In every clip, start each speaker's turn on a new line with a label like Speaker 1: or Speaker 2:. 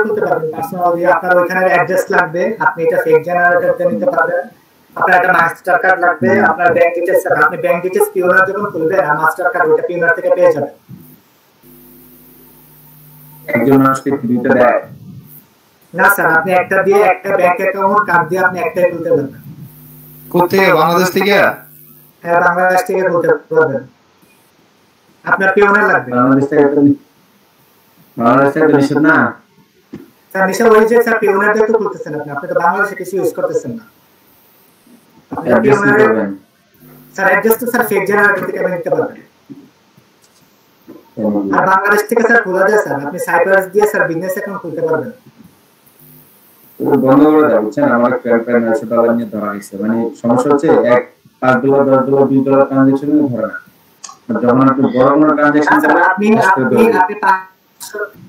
Speaker 1: খুলতে পারবেন পার্সোনাল দিয়ে আপনার ওইখানে অ্যাড্রেস লাগবে আপনি এটা ফেক জেনারেটর দিয়ে নিতে পারবেন আপনার একটা মাস্টার কার্ড লাগবে আপনার ব্যাংক ডিটেইলস আপনি ব্যাংক ডিটেইলস পিওনার যখন খুলবেন আর মাস্টার কার্ড ওটা পিওনার থেকে পেয়ে যাবেন
Speaker 2: একজন মানুষকে দুইটা দেয়
Speaker 1: না স্যার আপনি একটা দিয়ে একটা ব্যাংক অ্যাকাউন্ট কার্ড দিয়ে আপনি একটাই খুলতে পারবেন
Speaker 3: কোথায় বাংলাদেশ থেকে
Speaker 1: হ্যাঁ বাংলাদেশ থেকে খুলতে পারবেন আপনার পিওনার লাগবে
Speaker 2: বাংলাদেশ থেকে তো নিষেধ না
Speaker 1: স্যার নিষেধ হয়েছে স্যার পিওনার দিয়ে তো খুলতেছেন আপনি তো বাংলাদেশে কিছু ইউজ করতেছেন না স্যার অ্যাড্রেস তো স্যার ফেক জেনারেটর থেকে নিতে পারবেন আর বাংলাদেশ থেকে স্যার খোলা যায় স্যার আপনি সাইপ্রাস দিয়ে স্যার বিজনেস অ্যাকাউন্ট খুলতে পারবেন
Speaker 2: বন্ধ করে দাও বুঝছেন আমার প্রায় $900 নিয়ে ধরা হয়েছে মানে সমস্যা হচ্ছে $5 $10 $2 ট্রানজাকশন ধরে না যখন আপনি বড় বড় ট্রানজাকশন করেন
Speaker 1: আপনি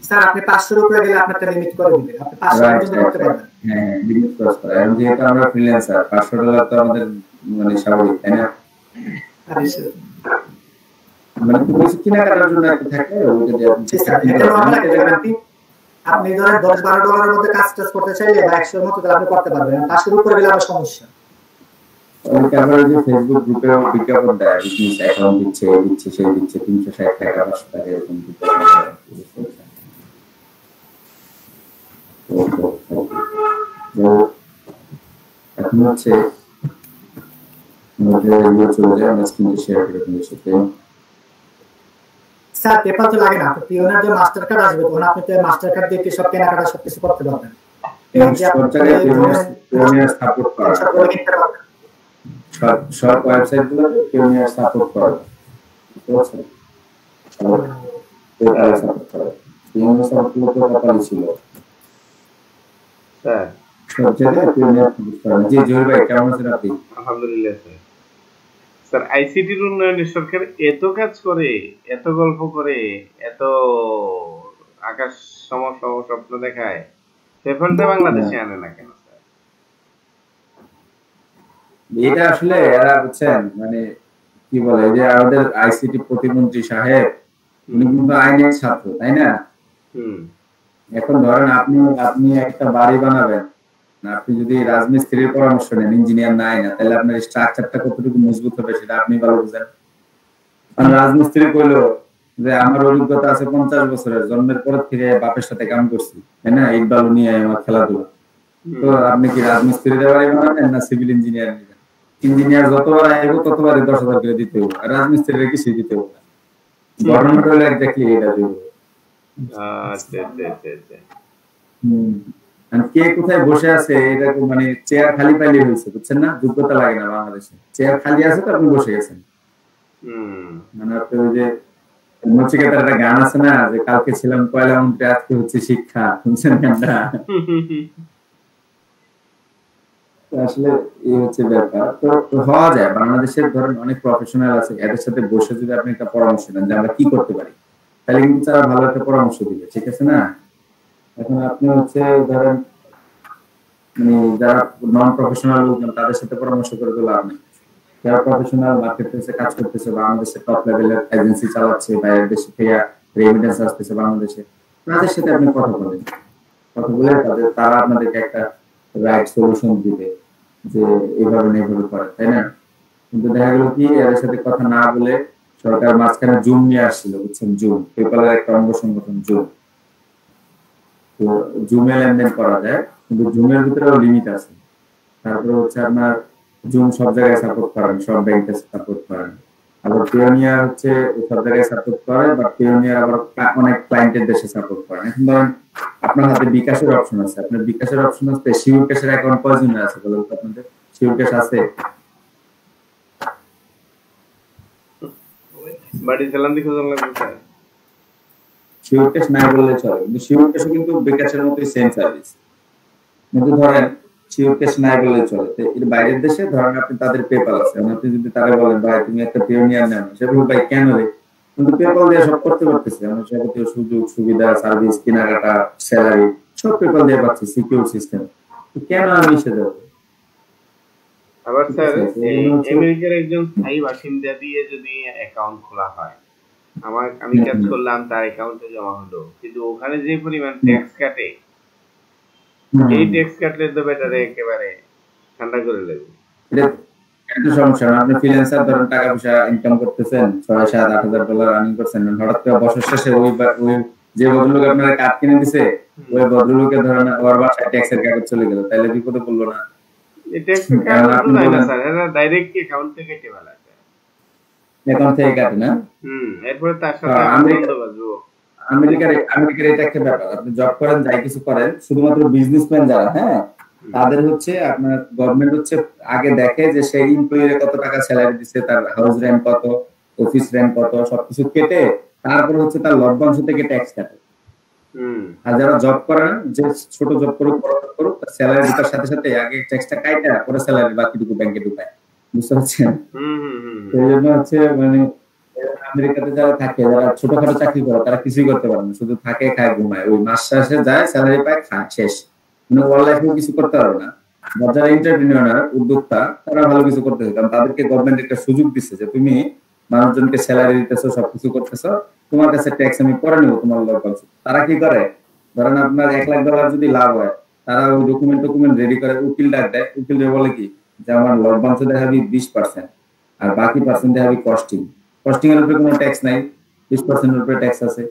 Speaker 1: স্যার আপনি 500 এর উপরে গেলে আপনাকে লিমিট করে দিবে আপনি 500 পর্যন্ত করতে পারবেন
Speaker 2: হ্যাঁ লিমিট ক্রস করে আর যেহেতু আমরা ফ্রিল্যান্সার $500 তো আমাদের মানে স্বাভাবিক তাই না মানে কিছু কেনাকাটার জন্য একটা থাকে
Speaker 1: আপনি ধরেন $10-12 মধ্যে কাজ করতে চাইলে 100 এর মতো আপনি করতে পারবেন 500 এর উপরে গেলে আবার সমস্যা
Speaker 2: আমরা যে ফেসবুক গ্রুপে বিজ্ঞাপন দেয় বিজনেস অ্যাকাউন্ট দিচ্ছে সেই দিচ্ছে $360 $500 এরকম এখন হচ্ছে চলে যায় আমরা স্ক্রিনটা শেয়ার করে আপনাদের সাথে
Speaker 1: স্যার পেপাল তো লাগে না আপনি পিওনার যে মাস্টার কার্ড আসবে তখন আপনি তো মাস্টার কার্ড দিয়ে সব কেনাকাটা সব কিছু করতে পারবেন
Speaker 2: পিওনিয়ার সাপোর্ট করা সব ওয়েবসাইটগুলোতে পিওনিয়ার সাপোর্ট করা ঠিক আছে টোটাল সাপোর্ট করা পিওনিয়ার সাপোর্ট তো কপালই ছিল
Speaker 4: স্যার
Speaker 2: সব জায়গায় পিওনিয়ার সাপোর্ট করা জি জয় ভাই কেমন আছেন আপনি
Speaker 4: আলহামদুলিল্লাহ স্যার স্যার আইসিটির উন্নয়নে সরকার এত কাজ করে এত গল্প করে এত আকাশ স্বপ্ন দেখায় সেফলটা বাংলাদেশে আনে না কেন স্যার
Speaker 2: এটা আসলে এরা বুঝছেন মানে কি বলে যে আমাদের আইসিটি প্রতিমন্ত্রী সাহেব উনি কিন্তু আইনের ছাত্র তাই না এখন ধরেন আপনি একটা বাড়ি বানাবেন আপনি যদি রাজমিস্ত্রির পরামর্শ নেন ইঞ্জিনিয়ার নাই না তাহলে আপনার স্ট্রাকচারটা কতটুকু মজবুত হবে সেটা আপনি ভালো বুঝেন কারণ রাজমিস্ত্রি কইলো যে আমার অভিজ্ঞতা আছে 50 বছরের জন্মের পর থেকে বাপের সাথে কাম করছি তাই না ইট বালু নিয়ে আমার খেলাধুলা তো আপনি কি রাজমিস্ত্রির বাড়ি বানাবেন না সিভিল ইঞ্জিনিয়ার নেবেন ইঞ্জিনিয়ার যতবার আইব ততবারই 10,000 করে দিতে হবে আর রাজমিস্ত্রির কিছু দিতে হবে গভর্নমেন্ট হলে এক্স্যাক্টলি এটা দিবে কে কোথায় বসে আছে এটা মানে চেয়ার খালি পাইলে হয়েছে বুঝছেন না যোগ্যতা লাগে না বাংলাদেশে চেয়ার খালি আছে তো আপনি বসে গেছেন মানে আপনি ওই যে নচিকেতার একটা গান আছে না যে কালকে ছিলাম পয়লা মন্ত্রী আজকে হচ্ছে শিক্ষা শুনছেন গানটা আসলে এই হচ্ছে ব্যাপার তো হওয়া যায় বাংলাদেশের ধরেন অনেক প্রফেশনাল আছে এদের সাথে বসে যদি আপনি একটা পরামর্শ নেন যে আমরা কি করতে পারি তাহলে কিন্তু তারা ভালো একটা পরামর্শ দিবে ঠিক আছে না এখন আপনি হচ্ছে ধরেন মানে যারা নন প্রফেশনাল লোকজন তাদের সাথে পরামর্শ করে তো লাভ নেই যারা প্রফেশনাল মার্কেট প্লেসে কাজ করতেছে বাংলাদেশে টপ লেভেলের এজেন্সি চালাচ্ছে বাইরের দেশে থেকে রেমিটেন্স আসতেছে বাংলাদেশে তাদের সাথে আপনি কথা বলে তারা আপনাদেরকে একটা রাইট সলিউশন দিবে যে এইভাবে করে তাই না কিন্তু দেখা গেল কি এর সাথে কথা না বলে সরকার মাঝখানে জুম নিয়ে আসছিল বুঝছেন জুম পেপালের একটা অঙ্গ সংগঠন জুম তো জুমে লেনদেন করা যায় কিন্তু জুমের ভিতরেও লিমিট আছে তারপরে হচ্ছে আপনার জুম সব জায়গায় সাপোর্ট করেন সব ব্যাংকে সাপোর্ট করেন আবার পিওনিয়ার হচ্ছে সব জায়গায় সাপোর্ট করে বা পিওনিয়ার আবার অনেক ক্লায়েন্টের দেশে সাপোর্ট করে এখন ধরেন আপনার হাতে বিকাশের অপশন আছে আপনার বিকাশের অপশন আছে শিওর ক্যাশের অ্যাকাউন্ট কয়জনের আছে বলুন তো আপনাদের শিওর ক্যাশ আছে
Speaker 4: বাড়ি চালান দেখো লাগবে স্যার
Speaker 2: শিওর ক্যাশ না বললে চলে কিন্তু শিওর ক্যাশ কিন্তু বিকাশের মতই সেম সার্ভিস কিন্তু ধরেন শিওর ক্যাশ না বললে চলে তো এর বাইরের দেশে ধরেন আপনি তাদের পেপাল আছে আপনি যদি তারা বলেন ভাই তুমি একটা পিওনিয়ার নেন সেগুলো ভাই কেন রে কিন্তু পেপাল দিয়ে সব করতে পারতেছে আমরা যাবতীয় সুযোগ সুবিধা সার্ভিস কেনাকাটা স্যালারি সব পেপাল দিয়ে পাচ্ছি সিকিউর সিস্টেম তো কেন আমি সেটা
Speaker 4: আবার স্যার আমেরিকার একজন স্থায়ী বাসিন্দা দিয়ে যদি অ্যাকাউন্ট খোলা হয় আমি কাজ করলাম তার অ্যাকাউন্টে জমা হলো কিন্তু ওখানে যে পরিমাণ ট্যাক্স কাটে এই ট্যাক্স কাটলে তো বেটারে একেবারে ঠান্ডা করে লাগবে।
Speaker 2: এটা সমস্যা না। আপনি ফ্রিল্যান্সার ধরেন টাকা পয়সা ইনকাম করতেছেন, 6,000-7,000-8,000 আর্নিং করছেন, হঠাৎ করে বছর শেষে ওই যে ভদ্রলোক আপনার কার্ড কিনে দিছে ওই ভদ্রলোকে ধরেন ওর বাসায় ট্যাক্সের কাগজ চলে গেল, তাহলে বিপদে পড়লো না?
Speaker 4: এই ট্যাক্সের কাগজ তো যায় না স্যার, এরা ডাইরেক্ট অ্যাকাউন্ট থেকে কেটে ফেলে।
Speaker 2: অ্যাকাউন্ট থেকে কাটে না?
Speaker 4: এরপরে তার সাথে আনন্দ বাজবো।
Speaker 2: আমেরিকার এটা একটা ব্যাপার, আপনি জব করেন যাই কিছু করেন, শুধুমাত্র বিজনেসম্যান যারা, হ্যাঁ, তাদের হচ্ছে আপনার গভর্নমেন্ট হচ্ছে আগে দেখে যে সেই এমপ্লয়ির কত টাকা স্যালারি দিচ্ছে, তার হাউস রেন্ট কত, অফিস রেন্ট কত, সবকিছু কেটে তারপর হচ্ছে তার লভ্যাংশ থেকে ট্যাক্স কাটে। আর যারা জব করে না, যে ছোট জব করুক বড় জব করুক, তার স্যালারি ঢোকার সাথে সাথে আগে ট্যাক্সটা কাটা পরে স্যালারি বাকিটুকু ব্যাংকে ঢুকায়। বুঝতে পারছেন? এই জন্য হচ্ছে মানে আমেরিকাতে যারা থাকে, যারা ছোটখাটো চাকরি করে, তারা কিছুই করতে পারে না, শুধু থাকে, খায়, ঘুমায়, ওই মাস শেষে যায়, স্যালারি পায়, খায়, শেষ। মানে ওয়ার লাইফেও কিছু করতে পারে না। যারা এন্টারপ্রেনিউর, উদ্যোক্তা, তারা ভালো কিছু করতেছে, কারণ তাদেরকে গভর্নমেন্ট একটা সুযোগ দিচ্ছে যে তুমি মানুষজনকে স্যালারি দিতেছো, সবকিছু করতেছো, তোমার কাছে ট্যাক্স আমি পরে নেবো তোমার লভ্যাংশ। তারা কি করে, ধরেন আপনার $1,00,000 যদি লাভ হয়, তারা ওই ডকুমেন্ট রেডি করে উকিল ডাক দেয়, উকিল বলে কি যে আমার লভ্যাংশ দেখাবি 20%, আর বাকি পার্সেন্ট দেখাবি কস্টিং এর উপরে কোনো ট্যাক্স নাই, 20% এর উপরে ট্যাক্স আছে।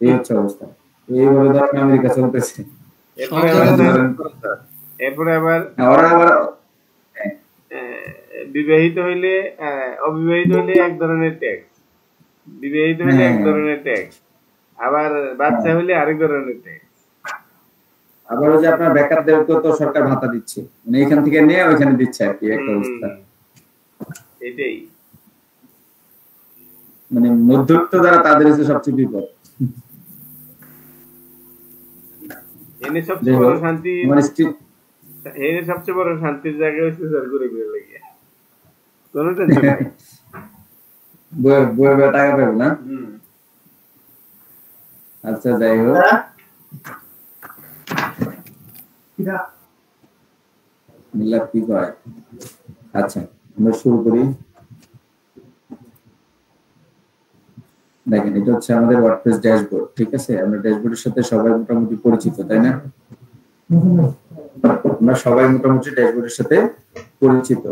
Speaker 2: এই হচ্ছে অবস্থা। এইভাবে ধরেন আমেরিকা চলতেছে।
Speaker 4: এরপরে আবার বিবাহিত হইলে অবিবাহিত হইলে এক ধরনের ট্যাক্স, বিবাহিত হইলে এক ধরনের ট্যাক্স, আবার বাচ্চা হইলে আরেক ধরনের ট্যাক্স।
Speaker 2: আবার ওই যে আপনার বেকারদেরকে তো সরকার ভাতা দিচ্ছে, মানে এখান থেকে নিয়ে ওইখানে দিচ্ছে আর কি, একটা অবস্থা।
Speaker 4: এটাই
Speaker 2: মানে মধ্যবিত্ত যারা, তাদের হচ্ছে সবচেয়ে বিপদ।
Speaker 4: এনে সবচেয়ে বড় শান্তি, এনে সবচেয়ে বড় শান্তির জায়গা হচ্ছে স্যার ঘুরে ঘুরে লাগে, কোনো টেনশন নাই,
Speaker 2: বইয়ে টাকা পাবো না। আচ্ছা, যাই হোক, মিলাদ কি কয়? আচ্ছা, আমরা শুরু করি। দেখেন, এটা হচ্ছে আমাদের ওয়ার্ডপ্রেস ড্যাশবোর্ড, ঠিক আছে? আমরা ড্যাশবোর্ডের সাথে সবাই মোটামুটি পরিচিত, তাই না? আমরা সবাই মোটামুটি ড্যাশবোর্ডের সাথে পরিচিত।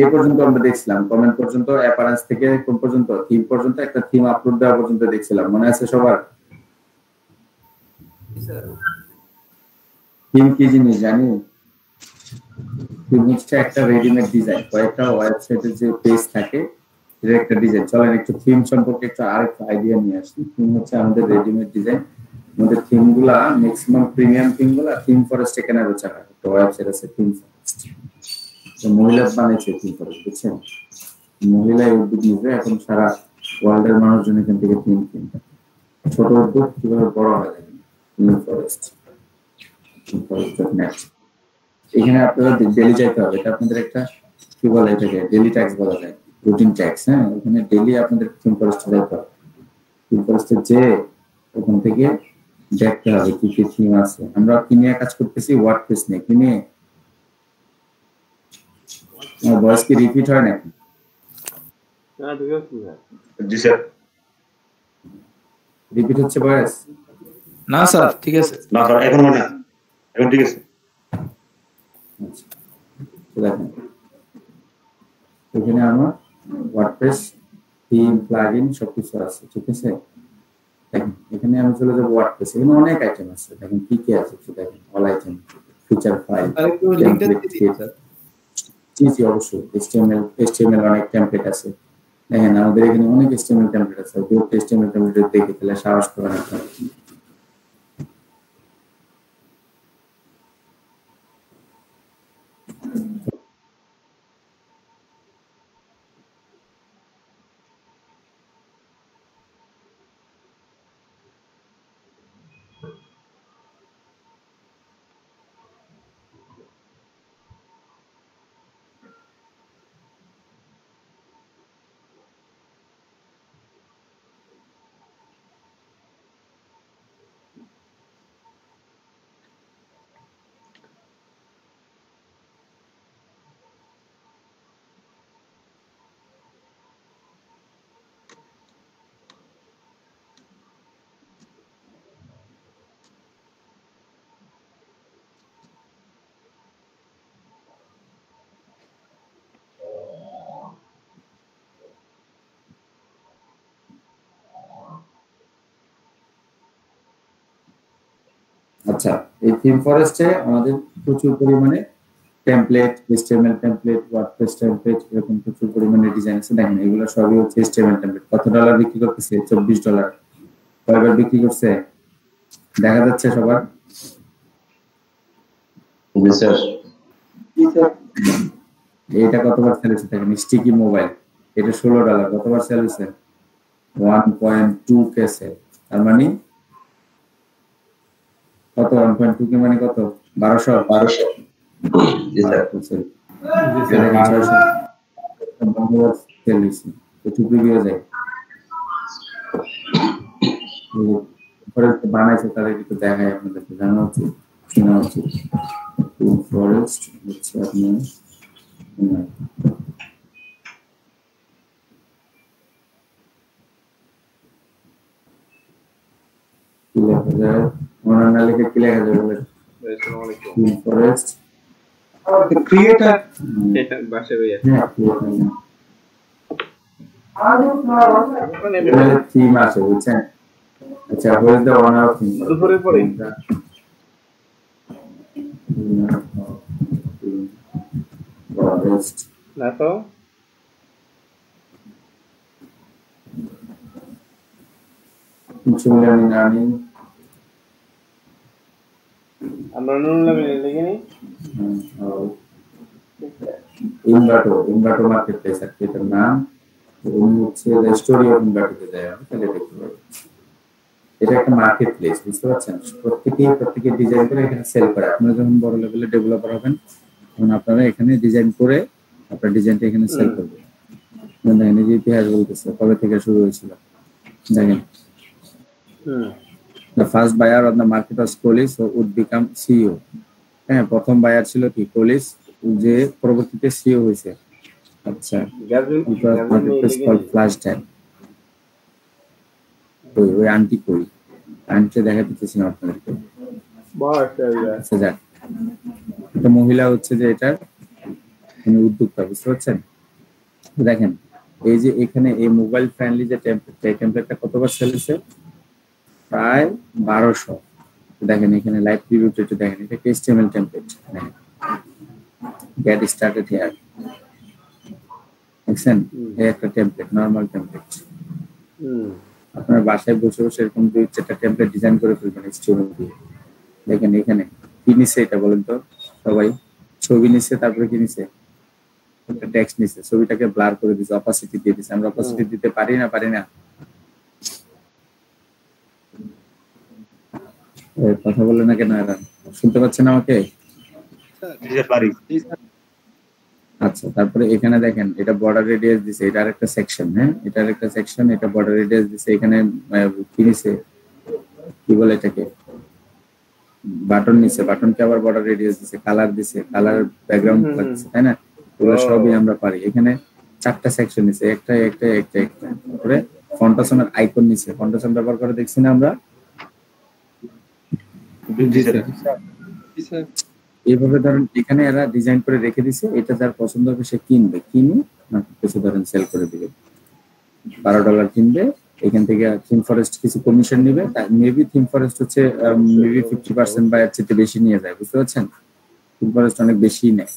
Speaker 2: এই পর্যন্ত আমরা দেখছিলাম, কমেন্ট পর্যন্ত, অ্যাপারেন্স থেকে কোন পর্যন্ত, থিম পর্যন্ত, একটা থিম আপলোড দেওয়া পর্যন্ত দেখছিলাম, মনে আছে সবার? থিম কি জিনিস জানি? থিম হচ্ছে একটা রেডিমেড ডিজাইন, কয়েকটা ওয়েবসাইটের যে পেজ থাকে এর একটা ডিজাইন। চলেন একটু থিম সম্পর্কে একটু আরেকটা আইডিয়া নিয়ে আসি। থিম হচ্ছে আমাদের রেডিমেড ডিজাইন। আমাদের থিম গুলা ম্যাক্সিমাম প্রিমিয়াম থিম গুলা থিম ফরেস্ট এখানে বেচা হয়, তো ওয়েবসাইট আছে থিম ফরেস্ট, তো মহিলা বানিয়েছে থিম ফরেস্ট, বুঝছেন? মহিলাই উদ্যোগ নিবে, এখন সারা ওয়ার্ল্ডের মানুষজন এখান থেকে থিম কিনবে। ছোট উদ্যোগ কিভাবে বড় হয়, থিম ফরেস্ট, এখানে আপনারা ডেলি যাইতে হবে, এটা আপনাদের একটা কি বলে, এটাকে ডেলি ট্যাক্স বলা যায়, রুটিন ট্যাক্স। হ্যাঁ, ওখানে ডেলি আপনাদের থিম ফরেস্টে যাইতে হবে। থিম ফরেস্টে যে ওখান থেকে দেখতে হবে কি কি থিম আছে। আমরা কি নিয়ে কাজ করতেছি? ওয়ার্ডপ্রেস নিয়ে। কি নিয়ে? আমার ভয়েস কি রিপিট হয় নাকি?
Speaker 5: জি স্যার,
Speaker 2: রিপিট হচ্ছে ভয়েস?
Speaker 3: না স্যার, ঠিক আছে।
Speaker 5: না স্যার, এখন হয় না, এখন ঠিক আছে।
Speaker 2: আচ্ছা, দেখেন এখানে আমার ওয়ার্ডপ্রেস থিম, প্লাগইন সবকিছু আছে, ঠিক আছে? দেখেন এখানে আমি চলে যাবো ওয়ার্ডপ্রেস, এখানে অনেক আইটেম আছে। দেখেন কি কি আছে, দেখেন অল আইটেম, ফিচার ফাইল, জি অবশ্যই, HTML অনেক টেমপ্লেট আছে। দেখেন আমাদের এখানে অনেক HTML টেমপ্লেট আছে, HTML টেমপ্লেট দেখে তাহলে সাহস করে না। আচ্ছা, এই থিম ফরেস্টে আমাদের প্রচুর পরিমাণে template, HTML template, WordPress template, এরকম প্রচুর পরিমাণে ডিজাইন আছে। দেখেন এগুলো সবই হচ্ছে HTML টেমপ্লেট। কত ডলার বিক্রি করতেছে? $24। কয়বার বিক্রি করছে দেখা যাচ্ছে সবার?
Speaker 5: জি স্যার।
Speaker 2: এটা কতবার সেল হয়েছে দেখেন, স্টিকি মোবাইল, এটা $16। কতবার সেল হয়েছে? 1.2K sell. তার মানে কত? 1.2K মানে কত? 1200
Speaker 5: জি স্যার।
Speaker 2: বানাইছে তাদের একটু দেখায় আপনাদেরকে, জানা উচিত, শোনা উচিত। ফরেস্ট হচ্ছে আপনার কি লেখা যায়, মনে না লিখে কি লেখা যায় বলে? ফরেস্ট
Speaker 1: ক্রিয়েটর
Speaker 4: বাসে ভাইয়া
Speaker 2: থিম আছে বুঝছেন? আচ্ছা, what is the owner of theme?
Speaker 4: দুপুরে পড়ে
Speaker 2: ফরেস্ট
Speaker 4: না তো আমরা নুনলাম লিখে নি
Speaker 2: ইনভার্টো মার্কেট প্লেস আর এটার নাম হচ্ছে দ্য স্টোরি অফ ইনভার্টোতে যায়, আমি তাহলে দেখতে পাবো। এটা একটা মার্কেট প্লেস, বুঝতে পারছেন? প্রত্যেকে ডিজাইন করে এখানে সেল করে। আপনারা যখন বড় লেভেলে ডেভেলপার হবেন তখন আপনারা এখানে ডিজাইন করে আপনার ডিজাইনটা এখানে সেল করবেন। দেখেন এই যে ইতিহাস বলতেছে কবে থেকে শুরু হয়েছিল। দেখেন the first buyer on the market was Colis, who would become CEO. হ্যাঁ, প্রথম বায়ার ছিল কি? কোলিস, যে পরবর্তীতে সিইও হয়েছে। আচ্ছা, মার্কেটপ্লেস কল্ড ফ্ল্যাশ ড্যান। ওই আন্টি কই? আন্টি দেখা দিতেছি না আপনাদেরকে। আচ্ছা যাক, একটা মহিলা হচ্ছে যে এটার উদ্যোক্তা, বুঝতে পারছেন? দেখেন এই যে এখানে এই মোবাইল ফ্রেন্ডলি যে টেমপ্লেটটা কতবার সেল হয়েছে? প্রায় 1200। দেখেন এখানে লাইভ প্রিভিউতে একটু দেখেন, এটা HTML template. Get started here, দেখছেন? এই একটা টেমপ্লেট, নরমাল টেমপ্লেট। আপনার বাসায় বসে বসে এরকম 2-4টা টেমপ্লেট ডিজাইন করে ফেলবেন HTML দিয়ে। দেখেন এখানে কি নিছে এটা বলেন তো সবাই? ছবি নিছে, তারপরে কি নিছে? একটা টেক্সট নিছে, ছবিটাকে ব্লার করে দিছে, অপাসিটি দিয়ে দিছে। আমরা অপাসিটি দিতে পারি না? কথা বলে না কেন এরা? শুনতে পাচ্ছেন আমাকে? আচ্ছা, তারপরে এখানে দেখেন এটা বর্ডার রেডিয়াস দিছে, এটা আরেকটা সেকশন। হ্যাঁ, এটা আরেকটা সেকশন, এটা বর্ডার রেডিয়াস দিছে। এখানে কি নিছে, কি বলে এটাকে, বাটন নিছে, বাটনকে আবার বর্ডার রেডিয়াস দিছে, কালার দিছে, কালার ব্যাকগ্রাউন্ড দিছে, তাই না? এগুলো সবই আমরা পারি। এখানে 4টা সেকশন নিছে, একটা। তারপরে ফন্টাসনের আইকন নিছে, ফন্টাসন ব্যবহার করে দেখছি না আমরা? এইভাবে ধরেন এখানে এরা ডিজাইন করে রেখে দিছে, এটা যার পছন্দ হবে সে কিনবে, কিনে কিছু ধরেন সেল করে দিবে। $12 কিনবে, এখান থেকে থিম ফরেস্ট কিছু কমিশন নিবে। মেবি থিম ফরেস্ট হচ্ছে মেবি 50% বা এর চেয়ে বেশি নিয়ে যায়, বুঝতে পারছেন? থিম ফরেস্ট অনেক বেশি নেয়।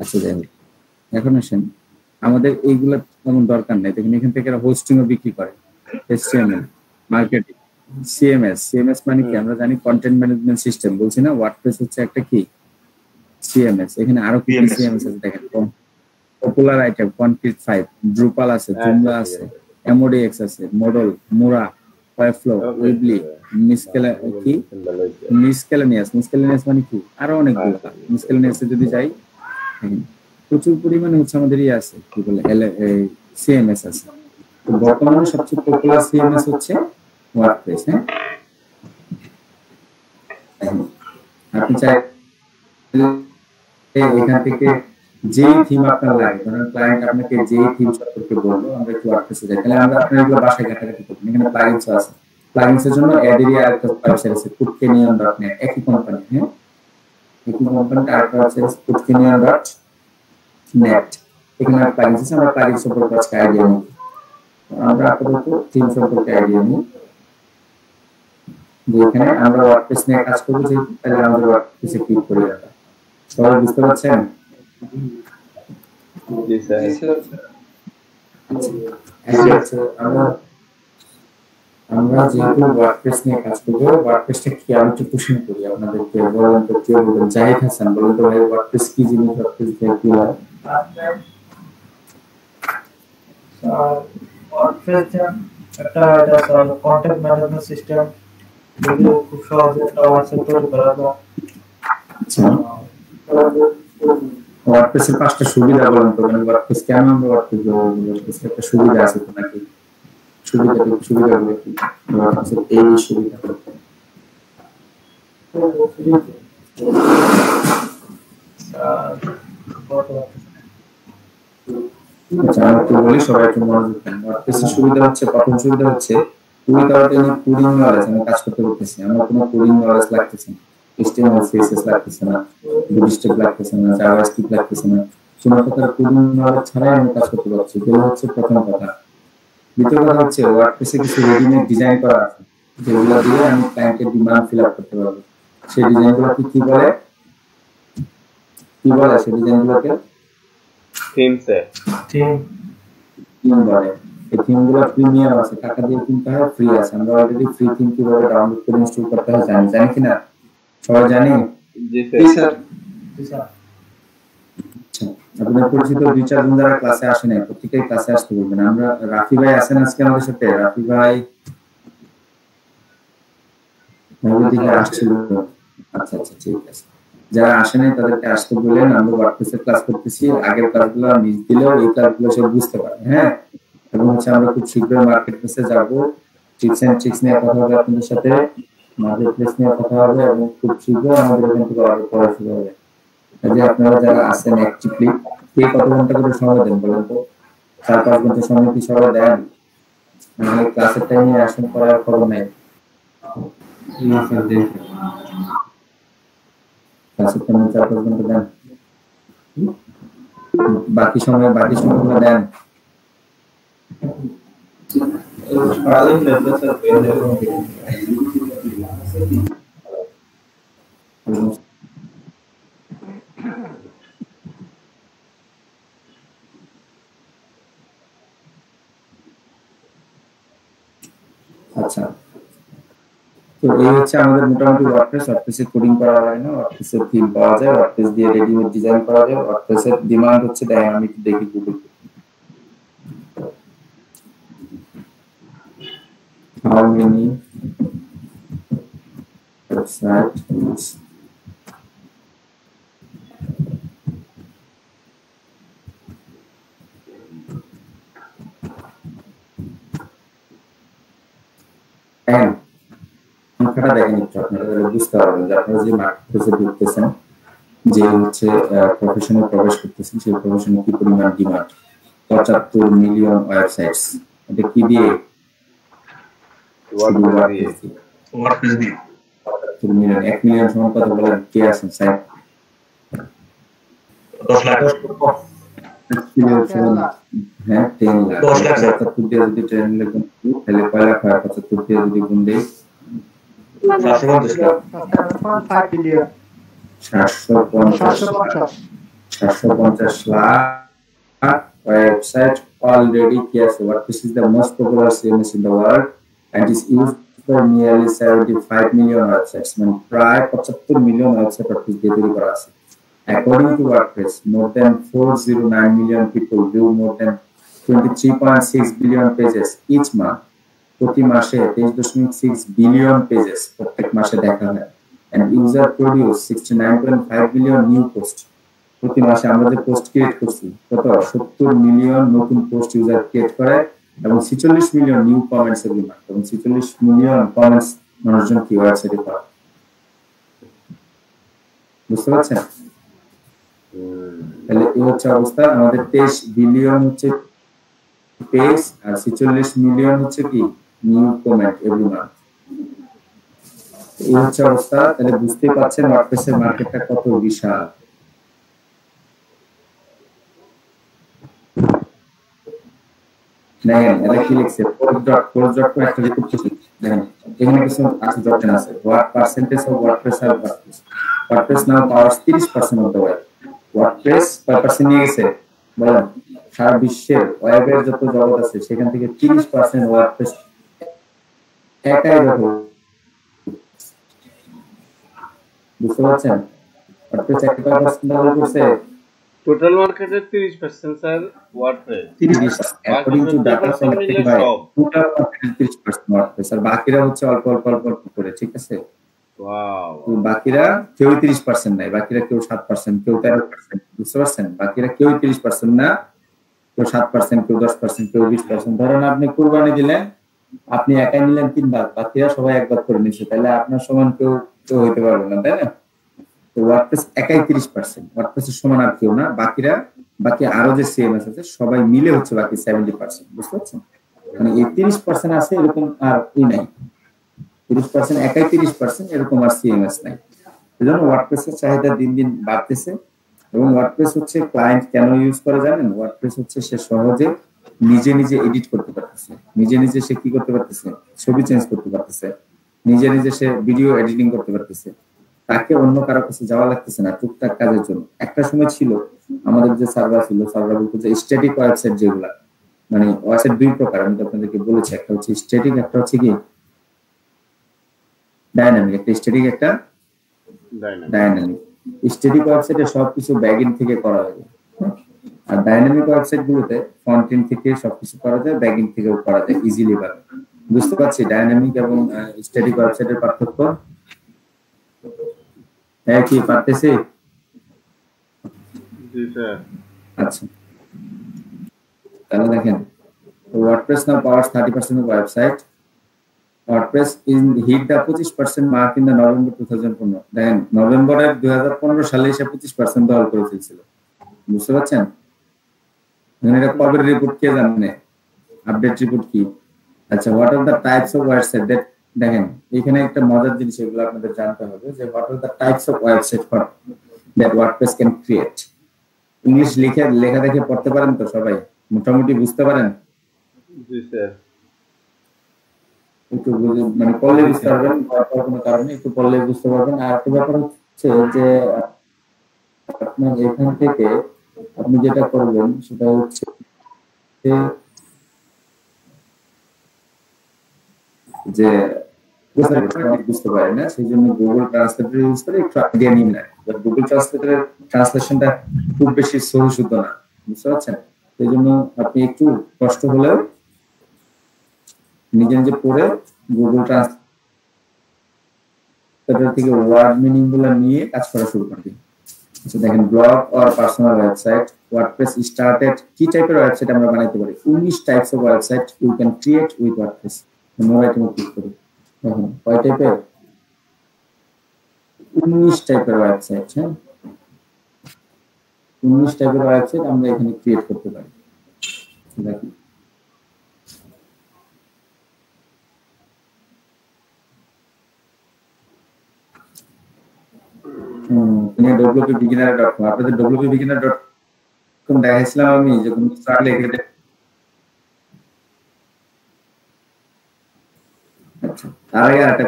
Speaker 2: আচ্ছা যাই হোক, এখন আসেন আমাদের এইগুলো তেমন দরকার নেই। দেখেন এখান থেকে এরা হোস্টিংও বিক্রি করে, HTML, মার্কেটিং, CMS মানে কি? আমরা জানি কন্টেন্ট ম্যানেজমেন্ট সিস্টেম, বলছি না? ওয়ার্ডপ্রেস হচ্ছে একটা কি? CMS। এখানে আরো কি CMS আছে দেখেন, পপুলার আইটেম, কনক্রিট 5, ড্রুপাল আছে, জুমলা আছে, MODX আছে, মডেল, মোরা, ওয়েবফ্লো, উইবলি, মিসকেলেনিয়াস মানে কি? আরো অনেকগুলো। মিসকেলেনিয়াসে যদি যাই, প্রচুর পরিমাণে হচ্ছে আমাদের ইয়ে আছে, কি বলে, CMS আছে। তো বর্তমানে সবচেয়ে পপুলার CMS হচ্ছে ওয়ার্ডপ্রেস। হ্যাঁ, আপনি চাই এখান থেকে যেই থিম আপনার লাগে, ধরেন ক্লায়েন্ট আপনাকে যেই থিম সম্পর্কে বললো, আমরা একটু ওয়ার্ডপ্রেসে যাই, তাহলে আমরা আপনার এগুলো বাসায় ঘাটাঘাটি করবেন। এখানে প্লাগইনস আছে, প্লাগইনসের জন্য অ্যাডেরিয়া আরেকটা ওয়েবসাইট আছে, putcanion.net, একই কোম্পানি। হ্যাঁ, একই কোম্পানিটা আরেকটা ওয়েবসাইট আছে putcanion.net। এখানে প্লাগইনস আছে, আমরা প্লাগইন সম্পর্কে আজকে আইডিয়া নিই। আমরা আপাতত থিম সম্পর্কে আইডিয়া নিই। যেখানে আমরা ওয়ার্ডপ্রেস নিয়ে কাজ করব, যে তাহলে আমাদের ওয়ার্ডপ্রেসে ক্লিক করি আমরা। সবাই বুঝতে পারছেন?
Speaker 4: জি স্যার।
Speaker 2: আমরা যেহেতু ওয়ার্ডপ্রেস নিয়ে কাজ করবো, ওয়ার্ডপ্রেসটা কি আমি একটু কোশ্চেন করি আপনাদেরকে। বলেন তো, কেউ বলবেন? জাহিদ হাসান বলেন তো ভাই, ওয়ার্ডপ্রেস কি জিনিস? ওয়ার্ডপ্রেস কি হয়?
Speaker 3: ওয়ার্ডপ্রেস একটা কন্টেন্ট ম্যানেজমেন্ট সিস্টেম, যেগুলো খুব সহজে একটা ওয়েবসাইট তৈরি করা যায়।
Speaker 2: আচ্ছা, ওয়ার্ডপ্রেসের 5টা সুবিধা বলেন তো। মানে ওয়ার্ডপ্রেস কেন আমরা ওয়ার্ডপ্রেস ব্যবহার করি? ওয়ার্ডপ্রেসের একটা সুবিধা আছে তো নাকি? সুবিধাগুলো কি? ওয়ার্ডপ্রেসের এই সুবিধা আচ্ছা, আমি একটু বলি, সবাই একটু মনোযোগ দেন। ওয়ার্ডপ্রেসের সুবিধা হচ্ছে, প্রথম সুবিধা হচ্ছে উইদাউট এনি কোডিং নলেজ আমি কাজ করতে পারতেছি। আমার কোনো কোডিং নলেজ লাগতেছে না, HTML CSS লাগতেছে না, বুটস্ট্র্যাপ লাগতেছে না, জাভাস্ক্রিপ্ট লাগতেছে না। শুধুমাত্র কোডিং নলেজ ছাড়াই আমি কাজ করতে পারছি। এটা হচ্ছে প্রথম কথা। দ্বিতীয় কথা হচ্ছে ওয়ার্ডপ্রেসে কিছু রেডিমেড ডিজাইন করা আছে, যেগুলো দিয়ে আমি ক্লায়েন্টের ডিমান্ড ফিল আপ করতে পারবো। সেই ডিজাইনগুলোকে কি বলে? সেই ডিজাইনগুলোকে
Speaker 4: থিম স্যার।
Speaker 2: থিম বলে। এই থিমগুলো প্রিমিয়াম আছে, টাকা দিয়ে কিনতে হয়, ফ্রি আছে। আমরা অলরেডি ফ্রি থিম কিভাবে ডাউনলোড করে ইনস্টল করতে হয় জানি কিনা? সবাই জানি?
Speaker 4: জি স্যার।
Speaker 2: আচ্ছা, আপনাদের পরিচিত 2-4 জন যারা ক্লাসে আসে নাই, প্রত্যেকেই ক্লাসে আসতে বলবেন। আমরা রাফি ভাই আছেন আজকে আমাদের সাথে? রাফি ভাই দিকে আসছিল? আচ্ছা, ঠিক আছে। যারা আসে নাই তাদেরকে আসতে বলেন। আমরা ওয়ার্ডপ্রেসের ক্লাস করতেছি, আগের ক্লাসগুলো মিস দিলেও এই ক্লাসগুলো সব বুঝতে পারে। হ্যাঁ, এবং হচ্ছে আমরা খুব শীঘ্রই মার্কেট প্লেসে যাবো। টিপস এন্ড ট্রিক্স নিয়ে কথা হবে আপনাদের সাথে, মার্কেট প্লেস নিয়ে কথা হবে, এবং খুব শীঘ্রই আমাদের এখান থেকে আরো পড়া শুরু হবে। যে আপনারা যারা আসেন অ্যাক্টিভলি, কে কত ঘন্টা করে সময় দেন বলেন তো? 4-5 ঘন্টা সময় কি সবাই দেন? মানে ক্লাসের টাইমে আসেন, পড়ার খবর নাই। না স্যার, দেন। ক্লাসের টাইমে 4-5 ঘন্টা দেন, বাকি সময়গুলো দেন। আচ্ছা, তো এই হচ্ছে আমাদের মোটামুটি ওয়ার্ডপ্রেসে কোডিং করা হয় না, ওয়ার্ডপ্রেসের থিম পাওয়া যায়, ওয়ার্ডপ্রেস দিয়ে রেডিমেড ডিজাইন করা যায়। ওয়ার্ডপ্রেসের ডিমান্ড হচ্ছে, দেখেন আমি একটু দেখি Google how many websites and সংখ্যাটা দেখেন একটু, আপনারা তাহলে বুঝতে পারবেন যে আপনারা যে মার্কেটপ্লেসে ঢুকতেছেন, যে হচ্ছে প্রফেশনে প্রবেশ করতেছেন, সেই প্রফেশনে কি পরিমাণ ডিমান্ড। 75 মিলিয়ন ওয়েবসাইটস, এটা কি দিয়ে? ওয়ার্ডপ্রেস দিয়ে। 75 মিলিয়ন। 1 মিলিয়ন সমান কত বলেন? কে আছেন সাইট?
Speaker 6: 10 লাখ।
Speaker 2: হ্যাঁ, 10 লাখ। 75 দিয়ে যদি 10 লাখ গুণ করি তাহলে কয় লাখ হয়? 75 দিয়ে যদি গুণ দেই
Speaker 6: 750 lakh.
Speaker 1: 5 billion.
Speaker 2: 750 lakh website already. Yes, WordPress is the most popular CMS in the world and is used for nearly 75 million websites. মানে প্রায় 75 মিলিয়ন ওয়েবসাইট WordPress দিয়ে তৈরি করা আছে। According to WordPress, more than 409 million people view more than 23.6 billion pages each month. প্রতি মাসে 23.6 billion pages প্রত্যেক মাসে দেখা হয়। And user produce 69.5 billion new posts. প্রতি মাসে আমরা যে পোস্ট ক্রিয়েট করছি, কত? 70 মিলিয়ন নতুন পোস্ট ইউজার ক্রিয়েট করে, এবং 46 million new comments every month, এবং 46 মিলিয়ন কমেন্টস মানুষজন কি ওয়েবসাইটে করে। বুঝতে পারছেন? তাহলে এই হচ্ছে অবস্থা। আমাদের 23 বিলিয়ন হচ্ছে পেজ, আর 46 মিলিয়ন হচ্ছে কি নিউ কমেন্ট এভরি মান্থ। এই হচ্ছে অবস্থা। তাহলে বুঝতে পারছেন ওয়ার্ডপ্রেসের মার্কেটটা কত বিশাল। দেখেন এটা কি লিখছে course.course.com একটা রিপোর্ট করছি দেখেন এখানে কিছু আছে অপশন আছে what percentage of WordPress are WordPress now powers 30% of the web WordPress কয় পার্সেন্ট নিয়ে গেছে বলেন সারা বিশ্বের ওয়েবের যত জগৎ আছে সেখান থেকে 30% WordPress একাই দখল বুঝতে পারছেন WordPress একাই দখল করছে
Speaker 4: টোটাল মার্কেটের 30% sir WordPress
Speaker 2: 30 according to data from Spotify total market 30% WordPress আর বাকিরা হচ্ছে অল্প করে ঠিক আছে
Speaker 4: ওয়াও
Speaker 2: তো বাকিরা কেউ 30% নাই বাকিরা কেউ 7% কেউ 13% বুঝতে পারছেন বাকিরা কেউ 30% না কেউ 7% কেউ 10% কেউ 20% ধরেন আপনি কুরবানি দিলেন আপনি একাই নিলেন 3 ভাগ বাকিরা সবাই এক ভাগ করে নিছে তাহলে আপনার সমান কেউ হইতে পারবে না তাই না তো WordPress একাই 30% WordPress এর সমান আর কেউ না বাকি আরো যে সিএমএস আছে সবাই মিলে হচ্ছে বাকি 70% বুঝতে পারছেন মানে এই 30% আছে এরকম আর কি নাই 30% একাই 30% এরকম আর সিএমএস নাই এজন্য WordPress এর চাহিদা দিন দিন বাড়তেছে এবং WordPress হচ্ছে ক্লায়েন্ট কেন ইউজ করে জানেন WordPress হচ্ছে সে সহজে নিজে এডিট করতে পারতেছে নিজে সে কি করতে পারতেছে ছবি চেঞ্জ করতে পারতেছে নিজে সে ভিডিও এডিটিং করতে পারতেছে তাকে অন্য কারো কাছে যাওয়া লাগতেছে না টুকটাক কাজের জন্য একটা সময় ছিল আমাদের যে সার্ভার বলতে যে স্ট্যাটিক ওয়েবসাইট যেগুলা মানে ওয়েবসাইট দুই প্রকার আমি আপনাদেরকে বলেছি একটা হচ্ছে স্ট্যাটিক একটা হচ্ছে কি ডাইনামিক একটা স্ট্যাটিক একটা ডাইনামিক স্ট্যাটিক ওয়েবসাইটে সবকিছু ব্যাকএন্ড থেকে করা হয় আর ডাইনামিক ওয়েবসাইট গুলোতে ফ্রন্ট এন্ড থেকে সবকিছু করা যায় ব্যাকএন্ড থেকেও করা যায় ইজিলি ভাবে বুঝতে পারছি ডাইনামিক এবং স্ট্যাটিক ওয়েবসাইটের পার্থক্য কি পারতেছি
Speaker 4: জি স্যার
Speaker 2: আচ্ছা তাহলে দেখেন WordPress now powers 30% of website WordPress hit the 25% mark in the November 2015 দেখেন নভেম্বরের 2015 সালে এসে 25% দখল করে ফেলছিল বুঝতে পারছেন এটা কবে রিপোর্ট কে জানে আপডেট রিপোর্ট কি আচ্ছা what are the types of website that দেখেন এখানে একটা মজার জিনিস এগুলো আপনাদের জানতে হবে যে what are the types of website for that WordPress can create English লেখা দেখে পড়তে পারেন তো সবাই মোটামুটি বুঝতে পারেন
Speaker 4: জি স্যার
Speaker 2: একটু মানে পড়লে বুঝতে পারবেন কোনো কারণে একটু পড়লে বুঝতে পারবেন আর একটা ব্যাপার হচ্ছে যে আপনার এখান থেকে আপনি যেটা করবেন সেটা হচ্ছে যে বুঝতে পারে না সেই জন্য গুগল ট্রান্সলেটর ইউজ করে একটু আইডিয়া নিন না গুগল ট্রান্সলেটরের ট্রান্সলেশনটা খুব বেশি সহজশুদ্ধ না বুঝতে পারছেন সেই জন্য আপনি একটু কষ্ট হলেও নিজে পড়ে গুগল ট্রান্সলেটর থেকে ওয়ার্ড মিনিং গুলো নিয়ে কাজ করা শুরু করবেন আচ্ছা দেখেন blog or personal website WordPress started কি টাইপের ওয়েবসাইট আমরা বানাইতে পারি 19 types of website you can create with WordPress mobile থেকে ক্লিক করি দেখুন কয় টাইপের 19 টাইপের ওয়েবসাইট হ্যাঁ 19 টাইপের ওয়েবসাইট আমরা এখানে ক্রিয়েট করতে পারি দেখুন www.beginner.com আপনাদের www.beginner.com দেখাইছিলাম আমি যখন স্টার্ট লিখে আচ্ছা আর একটা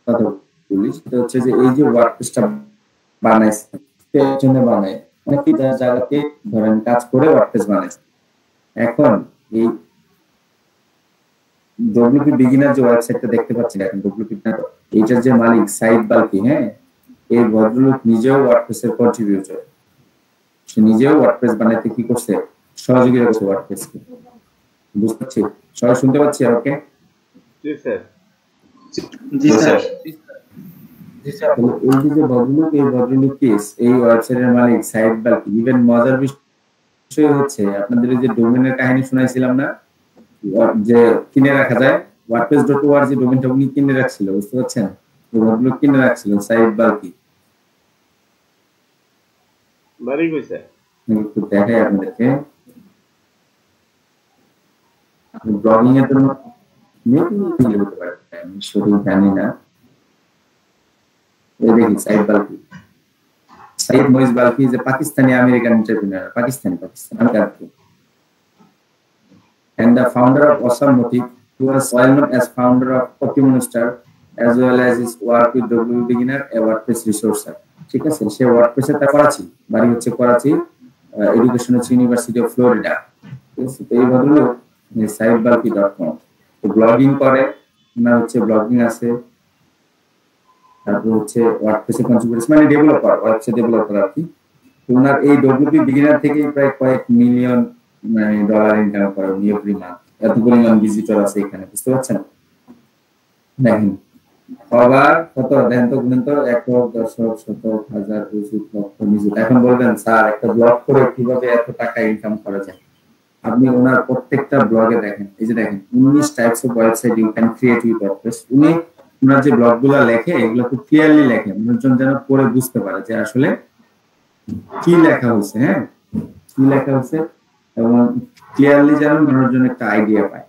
Speaker 2: কথা বলি সেটা হচ্ছে যে এই যে ওয়ার্ডপ্রেসটা বানাইছে এর জন্য বানায় অনেক জায়গাতে ধরেন কাজ করে ওয়ার্ডপ্রেস বানাইছে এখন এই WP বিগিনার যে ওয়েবসাইটটা দেখতে পাচ্ছেন এখন WP বিগিনার এইটার যে মালিক সাইদ বালকি হ্যাঁ এই ভদ্রলোক নিজেও ওয়ার্ডপ্রেস এর কন্ট্রিবিউটর সে নিজেও ওয়ার্ডপ্রেস বানাইতে কি করছে সহযোগিতা করছে ওয়ার্ডপ্রেসকে বুঝতে পারছি সবাই শুনতে পাচ্ছি ওকে
Speaker 4: জি স্যার
Speaker 6: জি স্যার
Speaker 3: জি স্যার
Speaker 2: এই যে ভদ্রলোক এই ওয়েবসাইটের মালিক সাইদ বালকি ইভেন মজার বিষয় হচ্ছে আপনাদের যে ডোমেনের কাহিনী শোনাইছিলাম না যে কিনে রাখা যায় wordpress.org ডোমেনটা উনি কিনে রাখছিল বুঝতে পারছেন ভদ্রলোক কিনে রাখছিল সাইদ বালকি
Speaker 4: বাড়ি কইছে
Speaker 2: একটু দেখাই আপনাদেরকে ব্লগিং এর জন্য মেবি হতে পারে আমি সঠিক জানি না এই দেখি সাইদ বালকি সাইদ মইজ বালকি যে Pakistani American entrepreneur Pakistani American and the founder of Awesome Motive, who was well known as founder of Pokemon Star, as well as his work with WP Beginner, a WordPress resourcer. ঠিক আছে, সে ওয়ার্ডপ্রেসে তা করাচি, বাড়ি হচ্ছে Karachi, education হচ্ছে university of Florida. ঠিক আছে, তো এই ভদ্রলোক saifbalki.com ব্লগিং করে, না হচ্ছে ব্লগিং আছে, তারপর হচ্ছে ওয়ার্ডপ্রেসে কনফিগারেশন মানে ডেভেলপার, ওয়েবসাইট ডেভেলপার আর কি। ওনার এই ডব্লিউপি বিগিনার থেকে প্রায় কয়েক মিলিয়ন ডলার ইনকাম করে এভরি মান্থ। এত পরিমাণ ভিজিটর আছে এখানে, বুঝতে পারছেন? দেখেন আবার কত দেন তো, গুণেন তো 1 দশক শতক হাজার লক্ষ ভিজিট। এখন বলবেন স্যার একটা ব্লগ করে কিভাবে এত টাকা ইনকাম করা যায়? আপনি ওনার প্রত্যেকটা ব্লগে দেখেন, এই যে দেখেন 19 types of website you can create with WordPress. উনি ওনার যে ব্লগগুলো লেখে এগুলো খুব ক্লিয়ারলি লেখে, মানুষজন যেন পড়ে বুঝতে পারে যে আসলে কি লেখা হয়েছে, হ্যাঁ কি লেখা হয়েছে, এবং ক্লিয়ারলি যেন মানুষজন একটা আইডিয়া পায়।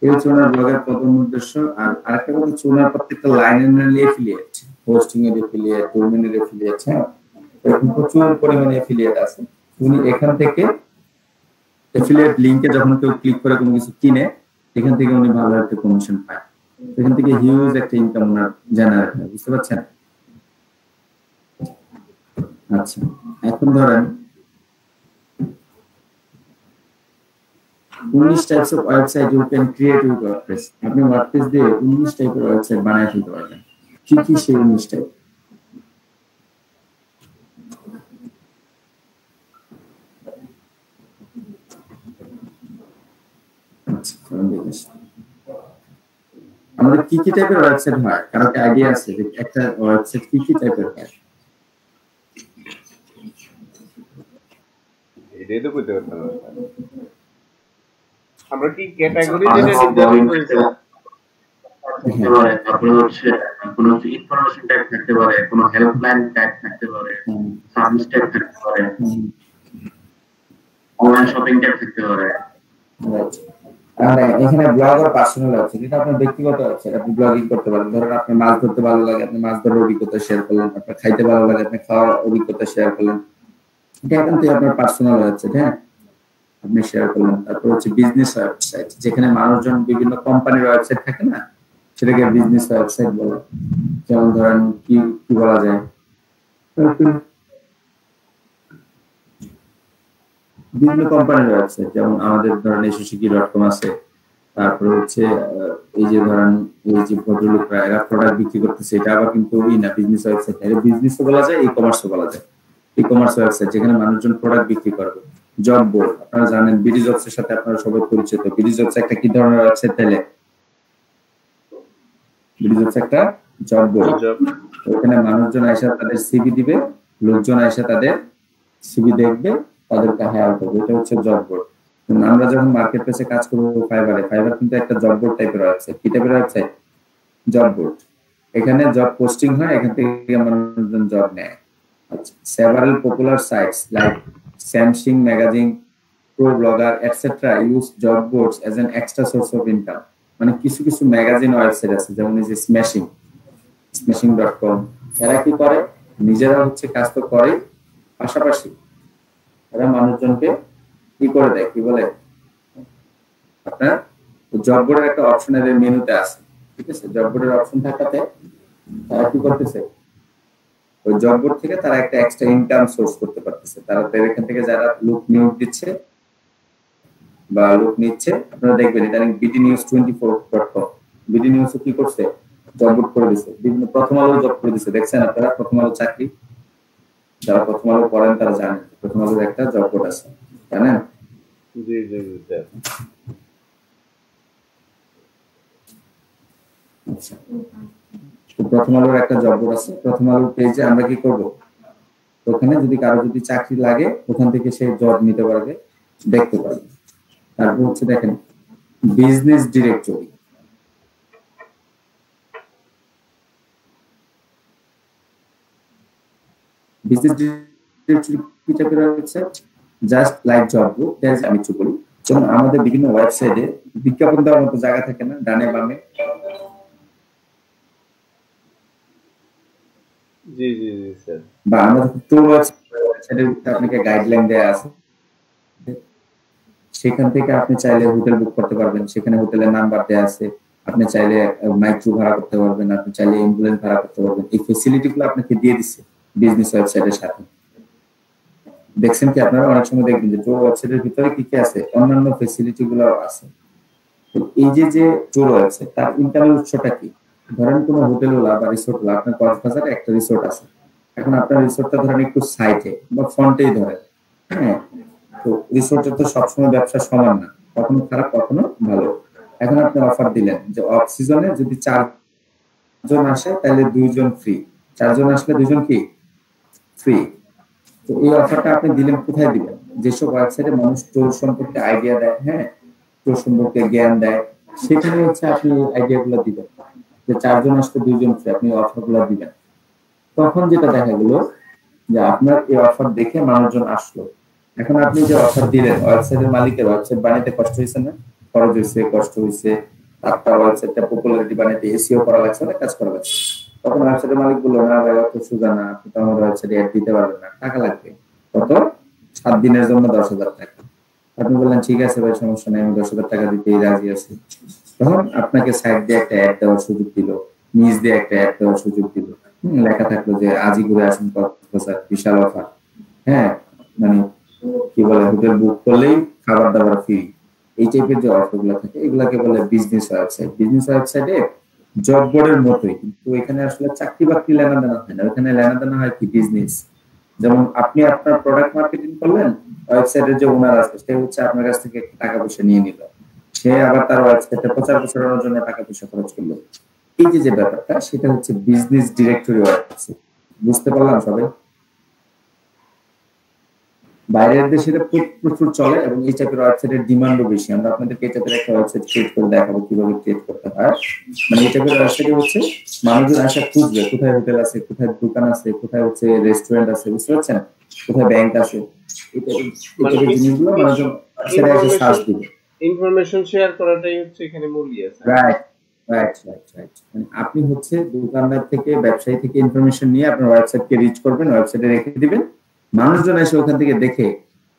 Speaker 2: এই হচ্ছে ওনার ব্লগের প্রথম উদ্দেশ্য। আর আরেকটা কথা হচ্ছে ওনার প্রত্যেকটা লাইনের এফিলিয়েট, হোস্টিং এর এফিলিয়েট, ডোমেইনের এফিলিয়েট, হ্যাঁ এরকম প্রচুর পরিমাণে এফিলিয়েট আছে। উনি এখান থেকে এফিলিয়েট লিংকে যখন কেউ ক্লিক করে কোনো কিছু কিনে, এখান থেকে উনি ভালো একটা কমিশন পায়, এখান থেকে হিউজ একটা ইনকাম ওনার জেনারেট হয়, বুঝতে পারছেন? আচ্ছা, এখন ধরেন 19 types of website you can create with WordPress. আপনি ওয়ার্ডপ্রেস দিয়ে 19 টাইপের ওয়েবসাইট বানায় ফেলতে পারবেন। কি কি সেই 19 টাইপ? আমাদের কি কি টাইপের ওয়েবসাইট হয়, কারো কি আইডিয়া আছে যে একটা ওয়েবসাইট কি কি টাইপের হয়?
Speaker 4: এটাই তো কইতে পারতাম না। আমরা কি ক্যাটাগরি যেটা নির্ধারণ করেছি,
Speaker 6: তারপরে হচ্ছে কোনো ইনফরমেশন টাইপ থাকতে পারে, কোনো হেল্পলাইন টাইপ থাকতে পারে, সার্ভিস টাইপ থাকতে পারে, অনলাইন শপিং টাইপ থাকতে পারে।
Speaker 2: এখানে ব্লগ আর পার্সোনাল আছে, যেটা আপনার ব্যক্তিগত আছে, আপনি ব্লগিং করতে পারেন। ধরেন আপনার মাছ ধরতে ভালো লাগে, আপনি মাছ ধরার অভিজ্ঞতা শেয়ার করলেন, আপনার খাইতে ভালো লাগে, আপনি খাওয়ার অভিজ্ঞতা শেয়ার করলেন, এটা কিন্তু আপনার পার্সোনাল ওয়েবসাইট, হ্যাঁ আপনি শেয়ার করলেন। তারপর হচ্ছে বিজনেস ওয়েবসাইট, যেখানে মানুষজন বিভিন্ন কোম্পানির ওয়েবসাইট থাকে না, সেটাকে বিজনেস ওয়েবসাইট বলে। যেমন ধরেন কি কি বলা যায়, বিভিন্ন কোম্পানির ওয়েবসাইট, যেমন আমাদের ধরেন এসোসিকি.com আছে। তারপর হচ্ছে এই যে ধরেন এই যে ভদ্রলোকরা এরা প্রোডাক্ট বিক্রি করতেছে, এটা আবার কিন্তু না বিজনেস ওয়েবসাইট, এটা বিজনেসও বলা যায়, ই কমার্সও বলা যায়। ই কমার্স ওয়েবসাইট যেখানে মানুষজন প্রোডাক্ট বিক্রি করবে। জব বোর্ড, আপনারা জানেন বিডি জবস এর সাথে আপনারা সবাই পরিচিত। বিডি জবস একটা কি ধরনের ওয়েবসাইট তাইলে? বিডি জবস একটা জব বোর্ড, ওখানে মানুষজন এসে তাদের সিভি দিবে, লোকজন এসে তাদের সিভি দেখবে, তাদেরকে হায়ার করবে, এটা হচ্ছে জব বোর্ড। আমরা যখন মার্কেট প্লেসে কাজ করবো ফাইবারে, ফাইবার কিন্তু একটা জব বোর্ড টাইপের ওয়েবসাইট। কি টাইপের ওয়েবসাইট? Job board. এখানে জব পোস্টিং হয়, এখান থেকে মানুষজন জব নেয়। Several popular sites like Samsung Magazine, Pro Blogger, etc. use job boards as an extra source of income. মানে কিছু কিছু ম্যাগাজিন ওয়েবসাইট আছে, যেমন এই যে smashing.com, এরা কি করে, নিজেরা হচ্ছে কাজ তো করে, পাশাপাশি এরা মানুষজনকে কি করে দেয়, কি বলে আপনার জব বোর্ডের একটা অপশন এর মেনুতে আছে, ঠিক আছে? জব বোর্ডের অপশন থাকাতে তারা কি করতেছে, ওই জব বোর্ড থেকে তারা একটা এক্সট্রা ইনকাম সোর্স করতে পারতেছে। তারা এখান থেকে যারা লোক নিয়োগ দিচ্ছে বা লোক নিচ্ছে, আপনারা দেখবেন ইদানিং BD news 24.com, BD news কি করছে, জব বোর্ড করে দিচ্ছে। বিভিন্ন প্রথম আলো জব করে দিচ্ছে, দেখছেন আপনারা? প্রথম আলো চাকরি, যারা প্রথম আলো পড়েন তারা জানেন প্রথম আলোর একটা জব বোর্ড আছে, জানেন?
Speaker 4: জি জি জি।
Speaker 2: আচ্ছা, প্রথম আলোর একটা জব বোর্ড আছে। প্রথম আলোর পেজে আমরা কি করব, ওখানে যদি কারো যদি চাকরি লাগে ওখান থেকে সে জব নিতে পারবে, দেখতে পারবে। তারপর হচ্ছে দেখেন বিজনেস ডিরেক্টরি, বিজনেস ডিরেক্টরি কি টাইপের website? Just like job board, আমি একটু বলি, যেমন আমাদের বিভিন্ন ওয়েবসাইটে বিজ্ঞাপন দেওয়ার মতো জায়গা থাকে না, ডানে বামে?
Speaker 4: জি জি জি স্যার।
Speaker 2: বা আমাদের টুল ওয়েবসাইটের আপনাকে গাইডলাইন দেয়া আছে, সেখান থেকে আপনি চাইলে হোটেল বুক করতে পারবেন, সেখানে হোটেলের নাম্বার দেওয়া আছে, আপনি চাইলে মাইক্রো ভাড়া করতে পারবেন, আপনি চাইলে অ্যাম্বুলেন্স ভাড়া করতে পারবেন। এই ফেসিলিটি গুলো আপনাকে দিয়ে দিচ্ছে বিজনেস ওয়েবসাইটের সাথে। দেখছেন কি আপনারা অনেক সময় দেখবেন যে ট্যুর ওয়েবসাইটের ভিতরে কি কি আছে, অন্যান্য ফেসিলিটি গুলো আছে। এই যে ট্যুর ওয়েবসাইট, তার ইনকামের উৎসটা কি? ধরেন কোনো হোটেলওয়ালা বা রিসোর্টওয়ালা, আপনার কক্সবাজারে একটা রিসোর্ট আছে, এখন আপনার রিসোর্টটা ধরেন একটু সাইটে বা ফ্রন্টেই ধরেন, হ্যাঁ, তো রিসোর্টের তো সবসময় ব্যবসা সমান না, কখনো খারাপ কখনো ভালো। এখন আপনি অফার দিলেন যে অফ সিজনে যদি 4 জন আসে তাহলে 2 জন ফ্রি, 4 জন আসলে 2 জন কি ফ্রি। তো এই অফারটা আপনি দিলেন কোথায় দিবেন? যেসব ওয়েবসাইটে মানুষ ট্যুর সম্পর্কে আইডিয়া দেয়, হ্যাঁ, ট্যুর সম্পর্কে জ্ঞান দেয়, সেখানে হচ্ছে আপনি আইডিয়াগুলো দিবেন যে 4 জন আসলে 2 জন ফ্রি, আপনি অফারগুলো দিবেন। তখন যেটা দেখা গেল যে আপনার এই অফার দেখে মানুষজন আসলো। এখন আপনি যে অফার দিলেন, ওয়েবসাইটের মালিকের ওয়েবসাইট বানাইতে কষ্ট হয়েছে না? খরচ হয়েছে, কষ্ট হয়েছে, আপনার ওয়েবসাইটটা পপুলারিটি বানাইতে এসইও করা লাগছে, অনেক কাজ করা লাগছে। তখন ওয়েবসাইটের মালিক বললো, না ভাই অত সোজা না, আপনি তো আমার ওয়েবসাইটে অ্যাড দিতে পারবেন না, টাকা লাগবে কত? 7 দিনের জন্য 10,000 টাকা। আপনি বললেন ঠিক আছে ভাই, সমস্যা নেই, আমি 10,000 টাকা দিতেই রাজি আছি। তখন আপনাকে সাইড দিয়ে একটা অ্যাড দেওয়ার সুযোগ দিল, নিজ দিয়ে একটা অ্যাড দেওয়ার সুযোগ দিল, লেখা থাকলো যে আজই ঘুরে আসুন কক্সবাজার, বিশাল অফার, হ্যাঁ, মানে কি বলে, হোটেল বুক করলেই খাবার দাবার ফ্রি। এই টাইপের যে অফার গুলো থাকে এগুলাকে বলে বিজনেস ওয়েবসাইট। বিজনেস ওয়েবসাইটে জব বোর্ডের মতোই, কিন্তু এখানে আসলে চাকরি বাকরি লেনাদেনা হয় না, ওখানে লেনাদেনা হয় কি বিজনেস। যেমন আপনি আপনার প্রোডাক্ট মার্কেটিং করলেন, ওয়েবসাইটের যে ওনার আছে সে হচ্ছে আপনার কাছ থেকে টাকা পয়সা নিয়ে নিল, সে আবার তার ওয়েবসাইটে প্রচার প্রচারণার জন্য টাকা পয়সা খরচ করলো। এই যে ব্যাপারটা, সেটা হচ্ছে বিজনেস ডিরেক্টরি ওয়েবসাইট। বুঝতে পারলাম সবাই? বাইরের দেশে প্রচুর চলে এবং এই টাইপের ওয়েবসাইটের ডিমান্ডও বেশি। আমরা আপনাদেরকে এই টাইপের একটা ওয়েবসাইট ক্রিয়েট করে দেখাবো কিভাবে ক্রিয়েট করতে হয়। মানে এই টাইপের ওয়েবসাইটে হচ্ছে মানুষজন আসা খুঁজবে কোথায় হোটেল আছে, কোথায় দোকান আছে, কোথায় হচ্ছে রেস্টুরেন্ট আছে, বুঝতে পারছেন, কোথায় ব্যাংক আছে, এই টাইপের জিনিসগুলো মানুষজন সেটা এসে সার্চ দিবে।
Speaker 4: ইনফরমেশন শেয়ার করাটাই হচ্ছে এখানে মূল ইয়ে।
Speaker 2: Right right right right. মানে আপনি হচ্ছে দোকানদার থেকে, ব্যবসায়ী থেকে ইনফরমেশন নিয়ে আপনার ওয়েবসাইটকে রিচ করবেন, ওয়েবসাইটে রেখে দিবেন, মানুষজন এসে ওখান থেকে দেখে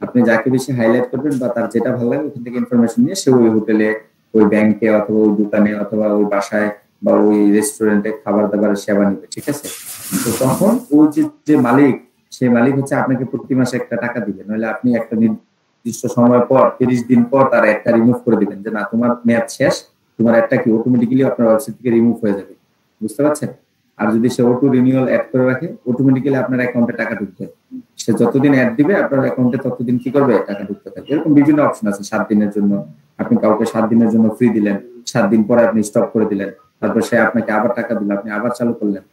Speaker 2: আপনি যাকে বেশি হাইলাইট করবেন বা তার যেটা ভালো লাগে ওখান থেকে ইনফরমেশন নিয়ে সে ওই হোটেলে, ওই ব্যাংকে, অথবা ওই দোকানে, অথবা ওই বাসায় বা ওই রেস্টুরেন্টে খাবার দাবারের সেবা নিবে, ঠিক আছে? তো তখন ওই যে মালিক, সেই মালিক হচ্ছে আপনাকে প্রতি মাসে একটা টাকা দিবে, নইলে আপনি একটা নির্দিষ্ট সময় পর 30 দিন পর তার একটা রিমুভ করে দিবেন যে না তোমার মেয়াদ শেষ, তোমার একটা কি অটোমেটিক্যালি আপনার ওয়েবসাইট থেকে রিমুভ হয়ে যাবে, বুঝতে পারছেন? আর যদি সে অটো রিনিউয়াল অ্যাড করে রাখে, অটোমেটিক্যালি আপনার অ্যাকাউন্টে টাকা ঢুকবে। সে যতদিন অ্যাড দিবে আপনার অ্যাকাউন্টে ততদিন কি করবে, টাকা ঢুকতে থাকবে। এরকম বিভিন্ন অপশন আছে। 7 দিনের জন্য আপনি কাউকে 7 দিনের জন্য ফ্রি দিলেন, 7 দিন পরে আপনি স্টপ করে দিলেন, তারপর সে আপনাকে আবার টাকা দিল, আপনি আবার চালু করলেন,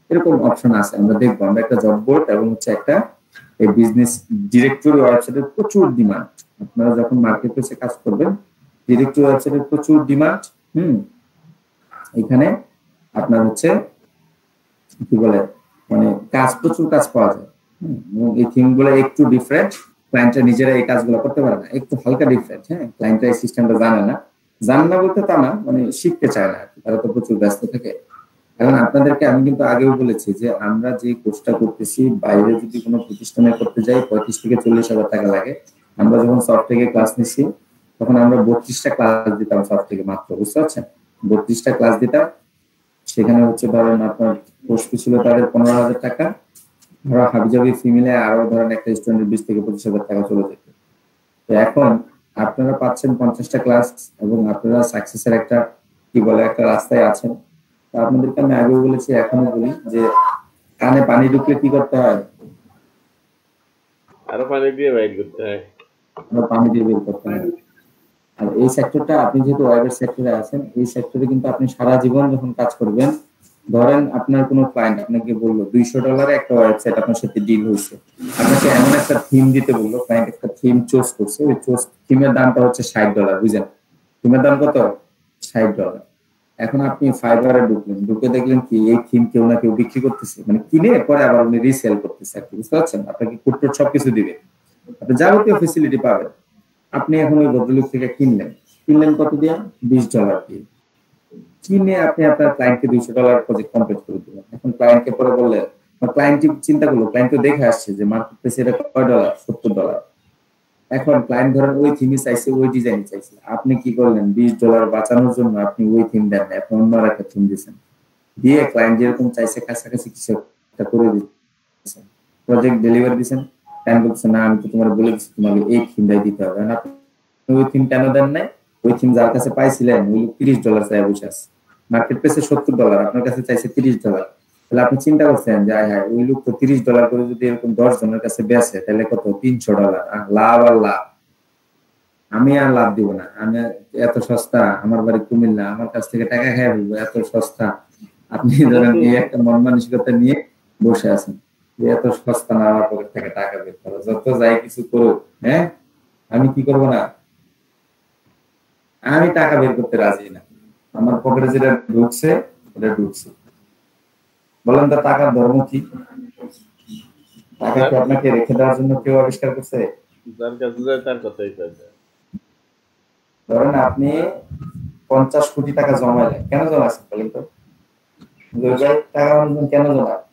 Speaker 2: এরকম অপশন আছে। আমরা দেখবো, আমরা একটা জব বোর্ড এবং হচ্ছে একটা এই বিজনেস ডিরেক্টরি ওয়েবসাইটের প্রচুর ডিমান্ড। আপনারা যখন মার্কেট প্লেসে কাজ করবেন, ডিরেক্টরি ওয়েবসাইটের প্রচুর ডিমান্ড। এখানে আপনার হচ্ছে কি বলে, মানে প্রচুর কাজ পাওয়া যায়। এই থিম গুলো একটু ডিফারেন্ট, ক্লায়েন্টরা নিজেরা এই কাজগুলো করতে পারে না, একটু হালকা ডিফারেন্ট। হ্যাঁ, ক্লায়েন্টরা এই সিস্টেমটা জানে না বলতে তা না, মানে শিখতে চায় না, তারা তো প্রচুর ব্যস্ত থাকে। এখন আপনাদেরকে আমি কিন্তু আগেও বলেছি যে আমরা যে কোর্সটা করতেছি, বাইরে যদি কোনো প্রতিষ্ঠানে করতে যাই 35 থেকে 40,000 টাকা লাগে। আমরা যখন সফট থেকে ক্লাস নিচ্ছি তখন আমরা 32টা ক্লাস দিতাম সফট থেকে মাত্র, বুঝতে পারছেন? 32টা ক্লাস দিতাম, সেখানে হচ্ছে ধরেন আপনার কোর্স ফি ছিল তাদের 15,000 টাকা, ধরো হাবিজাবি ফি মিলে আরো ধরেন একটা স্টুডেন্টের 20 থেকে 25,000 টাকা চলে যেত। তো এখন আপনারা পাচ্ছেন 50টা ক্লাস এবং আপনারা সাকসেসের একটা কি বলে একটা রাস্তায় আছেন। তো আপনাদেরকে আমি আগেও বলেছি, এখনো বলি যে কানে পানি ঢুকলে কি করতে হয়,
Speaker 4: আরো পানি দিয়ে বাইর করতে হয়,
Speaker 2: পানি দিয়ে বের করতে হয়। আর এই সেক্টরটা, আপনি যেহেতু ওয়েবের সেক্টরে আছেন, এই সেক্টরে কিন্তু আপনি সারা জীবন যখন কাজ করবেন, ধরেন আপনার কোনো ক্লায়েন্ট আপনাকে বললো $200 একটা ওয়েবসাইট আপনার সাথে ডিল হয়েছে, আপনাকে এমন একটা থিম দিতে বললো, ক্লায়েন্ট একটা থিম চুজ করছে, ওই থিমের দামটা হচ্ছে $60, বুঝলেন? থিমের দাম কত? $60। এখন আপনি ফাইবারে ঢুকলেন, ঢুকে দেখলেন কি এই থিম কেউ না কেউ বিক্রি করতেছে, মানে কিনে পরে আবার উনি রিসেল করতেছে আর কি, বুঝতে পারছেন? আপনাকে কোড সবকিছু দিবে, আপনি যাবতীয় ফেসিলিটি পাবেন। আপনি এখন ওই ভদ্রলোক থেকে কিনলেন কত দিয়ে? $20 দিয়ে কিনে আপনি আপনার ক্লায়েন্টকে $200 প্রজেক্ট কমপ্লিট করে দিলেন। এখন ক্লায়েন্টকে পরে বললেন, ক্লায়েন্ট চিন্তা করলো, ক্লায়েন্ট তো দেখে আসছে যে মার্কেট প্লেসে এটা কয় ডলার, $70। এখন ক্লায়েন্ট ধরেন ওই থিমই চাইছে, ওই ডিজাইন চাইছে, আপনি কি করলেন $20 বাঁচানোর জন্য আপনি ওই থিম দেন না, এখন অন্য একটা থিম দিচ্ছেন, দিয়ে ক্লায়েন্ট যেরকম চাইছে কাছাকাছি কিছু একটা করে দিচ্ছেন, প্রজেক্ট ডেলিভারি দিচ্ছেন। ক্লায়েন্ট বলছে না আমি তো তোমার বলে দিচ্ছি তোমাকে এই থিমটাই দিতে হবে, না ওই থিম কেন দেন নাই? ওই থিম যার কাছে পাইছিলেন ওই $30 চাই বসে আছে, মার্কেট প্রাইসে $70, আপনার কাছে চাইছে $30। তাহলে আপনি চিন্তা করছেন যে হ্যাঁ ওই লোক তো $30 করে যদি এরকম 10 জনের কাছে বেচে তাহলে কত, $300, লাভ আর লাভ। আমি আর লাভ দিব না, আমি এত সস্তা, আমার বাড়ি কুমিল্লা, আমার কাছ থেকে টাকা খেয়ে ফেলবো, এত সস্তা। আপনি ধরেন এই একটা মন মানসিকতা নিয়ে বসে আছেন যে এত সস্তা না, আমার পকেট থেকে টাকা বের করো, যত যাই কিছু করুক, হ্যাঁ আমি কি করবো না, আমি টাকা বের করতে রাজি না, আমার পকেটে যেটা ঢুকছে ওটা ঢুকছে। বলেন তো টাকার ধর্ম কি? টাকা কি আপনাকে রেখে দেওয়ার জন্য কেউ আবিষ্কার করছে?
Speaker 4: যার কাছে যায় তার কথাই কয়।
Speaker 2: ধরেন আপনি 50 কোটি টাকা জমাইলেন, কেন জমাইছেন বলেন তো? টাকা কেন জমায়?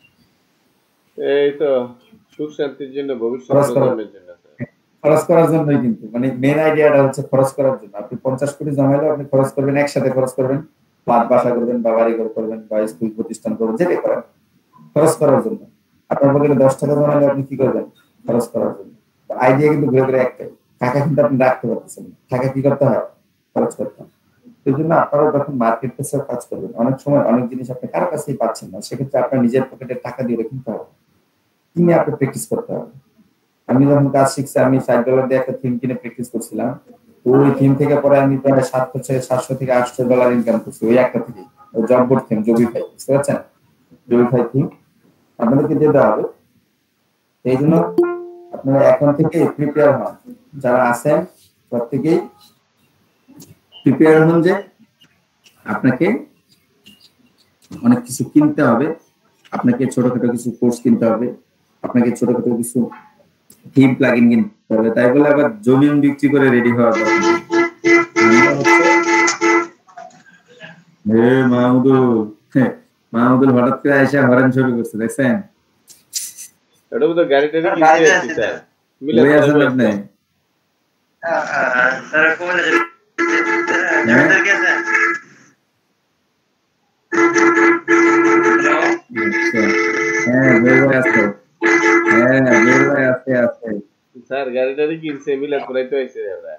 Speaker 4: এই তো সুখ শান্তির জন্য, ভবিষ্যৎ প্রজন্মের জন্য,
Speaker 2: খরচ করার জন্যই। কিন্তু মানে মেন আইডিয়াটা হচ্ছে খরচ করার জন্য। আপনি 50 কোটি জমাইলে আপনি খরচ করবেন, একসাথে খরচ করবেন, ফ্ল্যাট বাসা করবেন বা বাড়ি ঘর করবেন বা স্কুল প্রতিষ্ঠান করবেন, যেটাই করেন খরচ করার জন্য। আপনার পকেটে 10 টাকা জমাইলে আপনি কি করবেন? খরচ করার জন্য। আইডিয়া কিন্তু ঘুরে ঘুরে একটাই, টাকা কিন্তু আপনি রাখতে পারতেছেন না, টাকা কি করতে হয়? খরচ করতে হয়। এই জন্য আপনারা যখন মার্কেট প্লেসে কাজ করবেন, অনেক সময় অনেক জিনিস আপনি কারো কাছেই পাচ্ছেন না, সেক্ষেত্রে আপনার নিজের পকেটে টাকা দিয়ে কিনতে হবে, কিনে আপনি প্র্যাকটিস করতে হবে। আমি যখন কাজ শিখছি, আমি $60 দিয়ে একটা থিম কিনে প্র্যাকটিস করছিলাম, ওই থিম থেকে পরে আমি প্রায় $700 থেকে $800 ইনকাম করছি ওই একটা থেকে। ওই জব বোর্ড থিম, জবিফাই, বুঝতে পারছেন? জবিফাই থিম আপনাদেরকে দিয়ে দেওয়া হবে। এই জন্য আপনারা এখন থেকে প্রিপেয়ার হন, যারা আছেন প্রত্যেকেই প্রিপেয়ার হন যে আপনাকে অনেক কিছু কিনতে হবে, আপনাকে ছোটখাটো কিছু কোর্স কিনতে হবে, আপনাকে ছোটখাটো কিছু থিম প্লাগইন কিনতে হবে। তাই বলে আবার জমিন বিক্রি করে রেডি হওয়া দরকার নেই। মাহমুদুল হঠাৎ করে এসে হরেন শুরু করছে, দেখছেন?
Speaker 4: এটা তো গাড়িটা কি কিনতে স্যার মিলে
Speaker 2: আছেন আপনি?
Speaker 7: স্যার কোন জমিদার কে স্যার?
Speaker 2: হ্যাঁ বের আছে, হ্যাঁ বের আছে।
Speaker 4: স্যার গাড়িটা কিনছে মিলাদ করাইতে হইছে আমরা।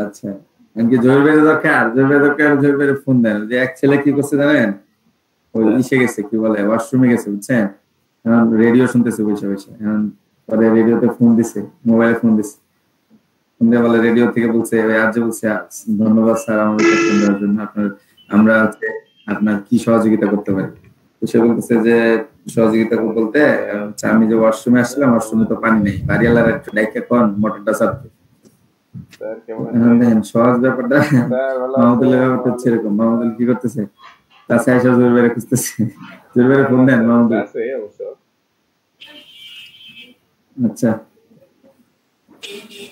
Speaker 2: আচ্ছা এমনকি জরুরি দরকার ফোন দেন। যে এক ছেলে কি করছে জানেন, ওই ইসে গেছে, কি বলে ওয়াশরুমে গেছে, বুঝছেন? এখন রেডিও শুনতেছে বসে বসে, এখন পরে রেডিওতে ফোন দিছে, মোবাইলে ফোন দিছে, ফোন দিয়ে বলে রেডিও থেকে বলছে আজ বলছে ধন্যবাদ স্যার আমাদের ফোন দেওয়ার জন্য, আমরা আপনার কি সহযোগিতা করতে পারি? তো সে বলতেছে যে সহযোগিতা বলতে আমি যে ওয়াশরুমে আসছিলাম, ওয়াশরুমে তো পানি নেই, বাড়িওয়ালার একটু ডাইকে কোন মোটরটা চাপতে। সহজ ব্যাপারটা মাহমুদুলের ব্যাপারটা হচ্ছে এরকম। মাহমুদুল কি করতেছে? কাছে এসে জোরবেরে খুঁজতেছে, জোরবেরে ফোন দেন মাহমুদুল। আচ্ছা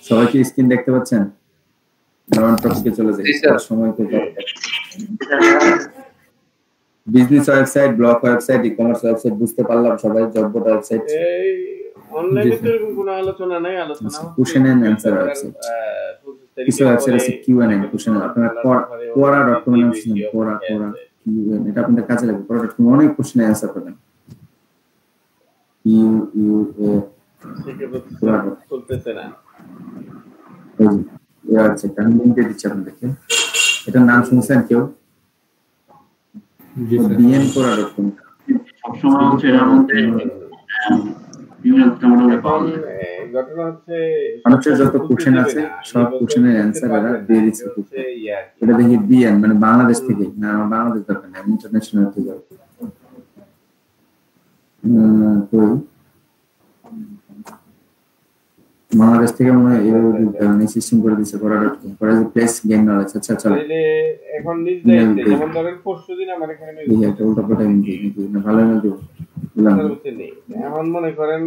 Speaker 2: সবাই কি স্ক্রিন দেখতে পাচ্ছেন? টপিকে চলে যাই, সময় তো business website, blog website, e-commerce website বুঝতে পারলাম সবাই। জব বোর্ড ওয়েবসাইট,
Speaker 4: এই অনলাইনে তো এরকম কোনো আলোচনা নাই, আলোচনা
Speaker 2: কোশ্চেন এন্ড আনসার ওয়েবসাইট, কিছু ওয়েবসাইট আছে কিউ&এ, কোশ্চেন আপনারা quora.com এর অপশন, quora কিউ&এ, এটা আপনাদের কাজে লাগবে। quora.com অনেক কোশ্চেন আনসার পাবেন।
Speaker 4: চলতেছে না,
Speaker 2: এই আছে আমি লিংক দিচ্ছি আপনাদেরকে। এটার নাম শুনছেন কেউ? BN quora.com।
Speaker 6: সবসময় হচ্ছে এর মধ্যে
Speaker 4: ঘটনা হচ্ছে
Speaker 2: মানুষের যত কোশ্চেন আছে সব কোশ্চেনের অ্যান্সার এরা দিয়ে দিচ্ছে। এটা দেখি বিএন মানে বাংলাদেশ থেকে, না বাংলাদেশ দরকার না, ইন্টারন্যাশনাল থেকে। বাংলাদেশ থেকে মনে হয় এই সিস্টেম করে দিচ্ছে quora.com, করে যে প্লেস গেম নলেজ। আচ্ছা চলো
Speaker 4: এখন নিজ দায়িত্বে, যেমন ধরেন পরশুদিন আমার এখানে
Speaker 2: এটা উল্টা পাল্টা কিন্তু না, ভালো না দেব
Speaker 4: এখন মনে করেন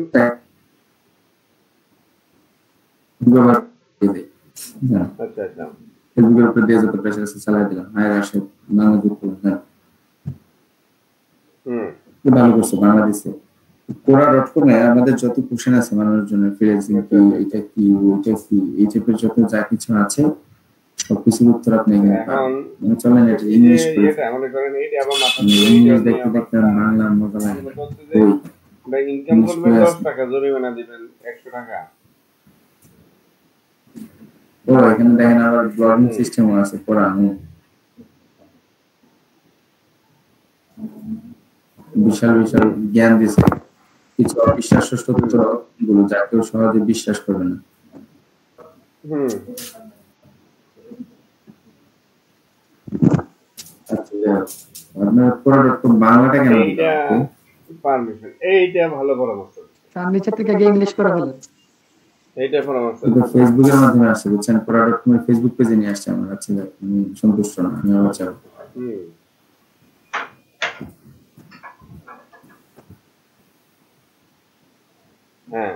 Speaker 4: আচ্ছা আচ্ছা
Speaker 2: ফেসবুকের উপর দিয়ে যত প্রেসার আছে চালাই দিলাম, হায় রাশে বাংলাদেশ করলাম। হ্যাঁ ভালো করছো বাংলাদেশে, quora.com এ আমাদের যত কোশ্চেন আছে মানুষের জন্য, ফ্রিল্যান্সিং কি, এটা কি, ওইটা কি, এই টাইপের যত যা কিছু আছে সবকিছুর উত্তর আপনি এখানে পাবেন। মানে চলেন এটা ইংলিশ করে
Speaker 4: এটা মনে করেন এইটা আবার মাথা
Speaker 2: ইংলিশ দেখতে দেখতে বাংলা মজা লাগে।
Speaker 4: ভাই ইনকাম করবেন 10 টাকা, জরিমানা দিবেন 100 টাকা।
Speaker 2: ও এখানে দেখেন আবার ব্লগিং সিস্টেমও আছে, পড়ানো বিশাল বিশাল জ্ঞান দিছে, কিছু অবিশ্বাস্য সত্য গুলো যা কেউ সহজে বিশ্বাস করবে না। আপনার quora.com বাংলাটা কেন
Speaker 4: এইটা পারমিশন, এইটা ভালো পরামর্শ।
Speaker 8: তার নিচে থেকে আগে ইংলিশ করে বলেন।
Speaker 4: এইটা পরামর্শ
Speaker 2: ফেসবুকের মাধ্যমে আসছে, বুঝছেন? quora.com এর ফেসবুক পেজে নিয়ে আসছে আমার কাছে, আমি সন্তুষ্ট না, আমি আবার চাই।
Speaker 4: হ্যাঁ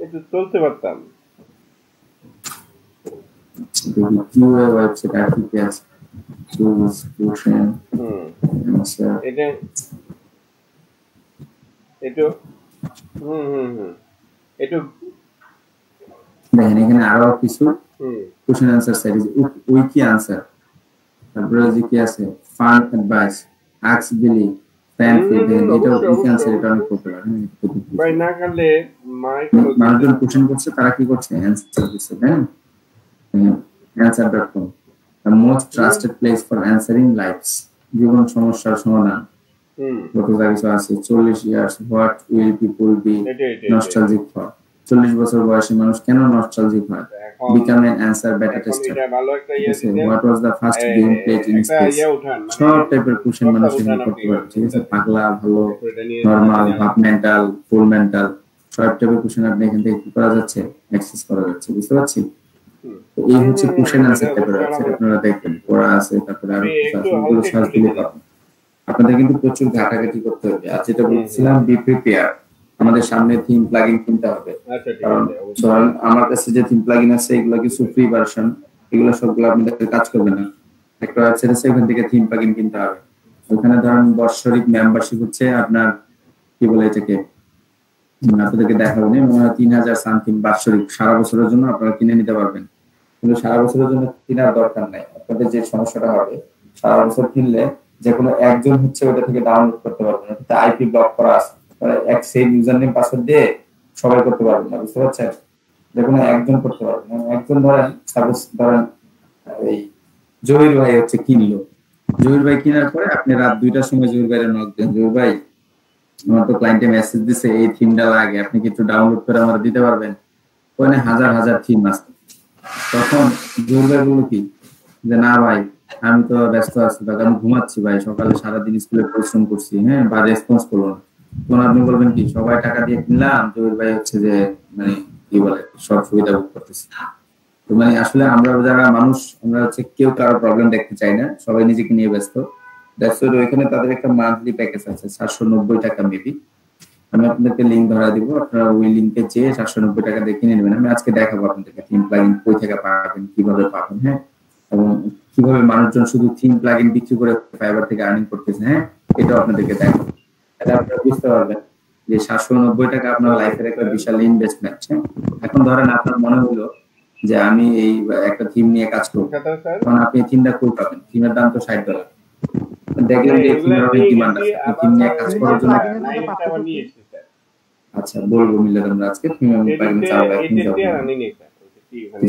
Speaker 4: একটু চলতে পারতাম।
Speaker 2: কিউএ ওয়েবসাইট আর কি আছে, টুলস, কোশ্চেন,
Speaker 4: এটা এটা এটা
Speaker 2: দেখেন এখানে আরো কিছু question answer side, wiki answer, তারপরে যে কি আছে fun advice, ask Billy, fan feed, এটা উইকি আনসার, এটা অনেক পপুলার।
Speaker 4: ভাই না করলে
Speaker 2: মানুষজন কোশ্চেন করছে, তারা কি করছে, অ্যানসার দিচ্ছে, তাই না? answer.com, the most trusted place for answering lives, জীবন সমস্যার সমাধান। কত কিছু আছে, 40 years, what will people be nostalgic for, 40 বছর বয়সী মানুষ কেন নস্টালজিক হয়, become an answer beta tester, what was the first game played in space, সব টাইপের কোশ্চেন মানুষ এখানে করতে পারে, ঠিক আছে? পাগলা, ভালো, নরমাল, হাফ মেন্টাল, ফুল মেন্টাল, সব টাইপের কোশ্চেন আপনি এখান থেকে কি করা যাচ্ছে, অ্যাক্সেস করা যাচ্ছে, বুঝতে পারছি? এই হচ্ছে কোশ্চেন আনসার টাইপের ওয়েবসাইট, আপনারা দেখবেন পড়া আছে, তারপরে আরো কিছু সার্চ দিলে পাবেন। আপনাদের কিন্তু প্রচুর ঘাটাঘাটি করতে হবে। আর যেটা বলছিলাম, বি প্রিপেয়ার, আমাদের সামনে থিম প্লাগইন কিনতে হবে। কারণ ধরেন আমার কাছে যে থিম প্লাগইন আছে এগুলো কিছু ফ্রি ভার্সন, এগুলো সবগুলো আপনাদের কাজ করবে না। একটা ওয়েবসাইট আছে, ওখান থেকে থিম প্লাগইন কিনতে হবে। ওখানে ধরেন বার্ষিক মেম্বারশিপ হচ্ছে আপনার, কি বলে এটাকে, আপনাদেরকে দেখাবো না, 3000 সামথিং বার্ষিক, সারা বছরের জন্য আপনারা কিনে নিতে পারবেন। কিন্তু সারা বছরের জন্য কেনার দরকার নাই। আপনাদের যে সমস্যাটা হবে, সারা বছর কিনলে যে কোনো একজন হচ্ছে ওটা থেকে ডাউনলোড করতে পারবেন, ওটাতে আইপি ব্লক করা আছে, এক সেম ইউজার নেম পাসওয়ার্ড দিয়ে সবাই করতে পারবেন না, বুঝতে পারছেন? যে কোনো একজন করতে পারবেন। একজন ধরেন সাপোজ ধরেন এই জহির ভাই হচ্ছে কিনলো, জহির ভাই কেনার পরে আপনি রাত 2টার সময় জহির ভাইয়ের নক দেন, জহির ভাই আমার তো ক্লায়েন্টে মেসেজ দিছে এই থিমটা লাগে, আপনি কি একটু ডাউনলোড করে আমার দিতে পারবেন? ওখানে হাজার হাজার থিম আছে। তখন জহির ভাই বললো কি যে না ভাই আমি তো ব্যস্ত আছি, আমি ঘুমাচ্ছি ভাই, সকালে সারাদিন স্কুলে পরিশ্রম করছি, হ্যাঁ, বা রেসপন্স করলো না। তখন আপনি বলবেন কি, সবাই টাকা দিয়ে কিনলাম, জহির ভাই হচ্ছে যে মানে কি বলে সব সুবিধা ভোগ করতেছে। তো মানে আসলে আমরা যারা মানুষ, আমরা হচ্ছে কেউ কারো প্রবলেম দেখতে চাই না, সবাই নিজেকে নিয়ে ব্যস্ত। ওইখানে তাদের একটা মান্থলি প্যাকেজ আছে 790 টাকা মেবি, আমি আপনাদেরকে লিঙ্ক ধরা দিব, আপনারা ওই লিঙ্কে যেয়ে 790 টাকা দিয়ে কিনে নেবেন। আমি আজকে দেখাবো আপনাদেরকে থিম প্লাগইন কই থেকে পাবেন, কিভাবে পাবেন, হ্যাঁ, এবং কিভাবে মানুষজন শুধু থিম প্লাগইন বিক্রি করে ফাইবার থেকে আর্নিং করতেছে, হ্যাঁ, এটাও আপনাদেরকে দেখাবো। তাহলে আপনারা বুঝতে পারবেন যে 790 টাকা আপনার লাইফের একটা বিশাল ইনভেস্টমেন্ট। এখন ধরেন আপনার মনে হলো যে আমি এই একটা থিম নিয়ে কাজ করব, তখন আপনি থিমটা কই পাবেন? থিমের দাম তো $60। দেখলেন যে থিমের অনেক ডিমান্ড আছে, থিম নিয়ে কাজ করার জন্য। আচ্ছা বলবো মিলে আমরা আজকে থিম প্লাগইন চালাবো, এখন যাব।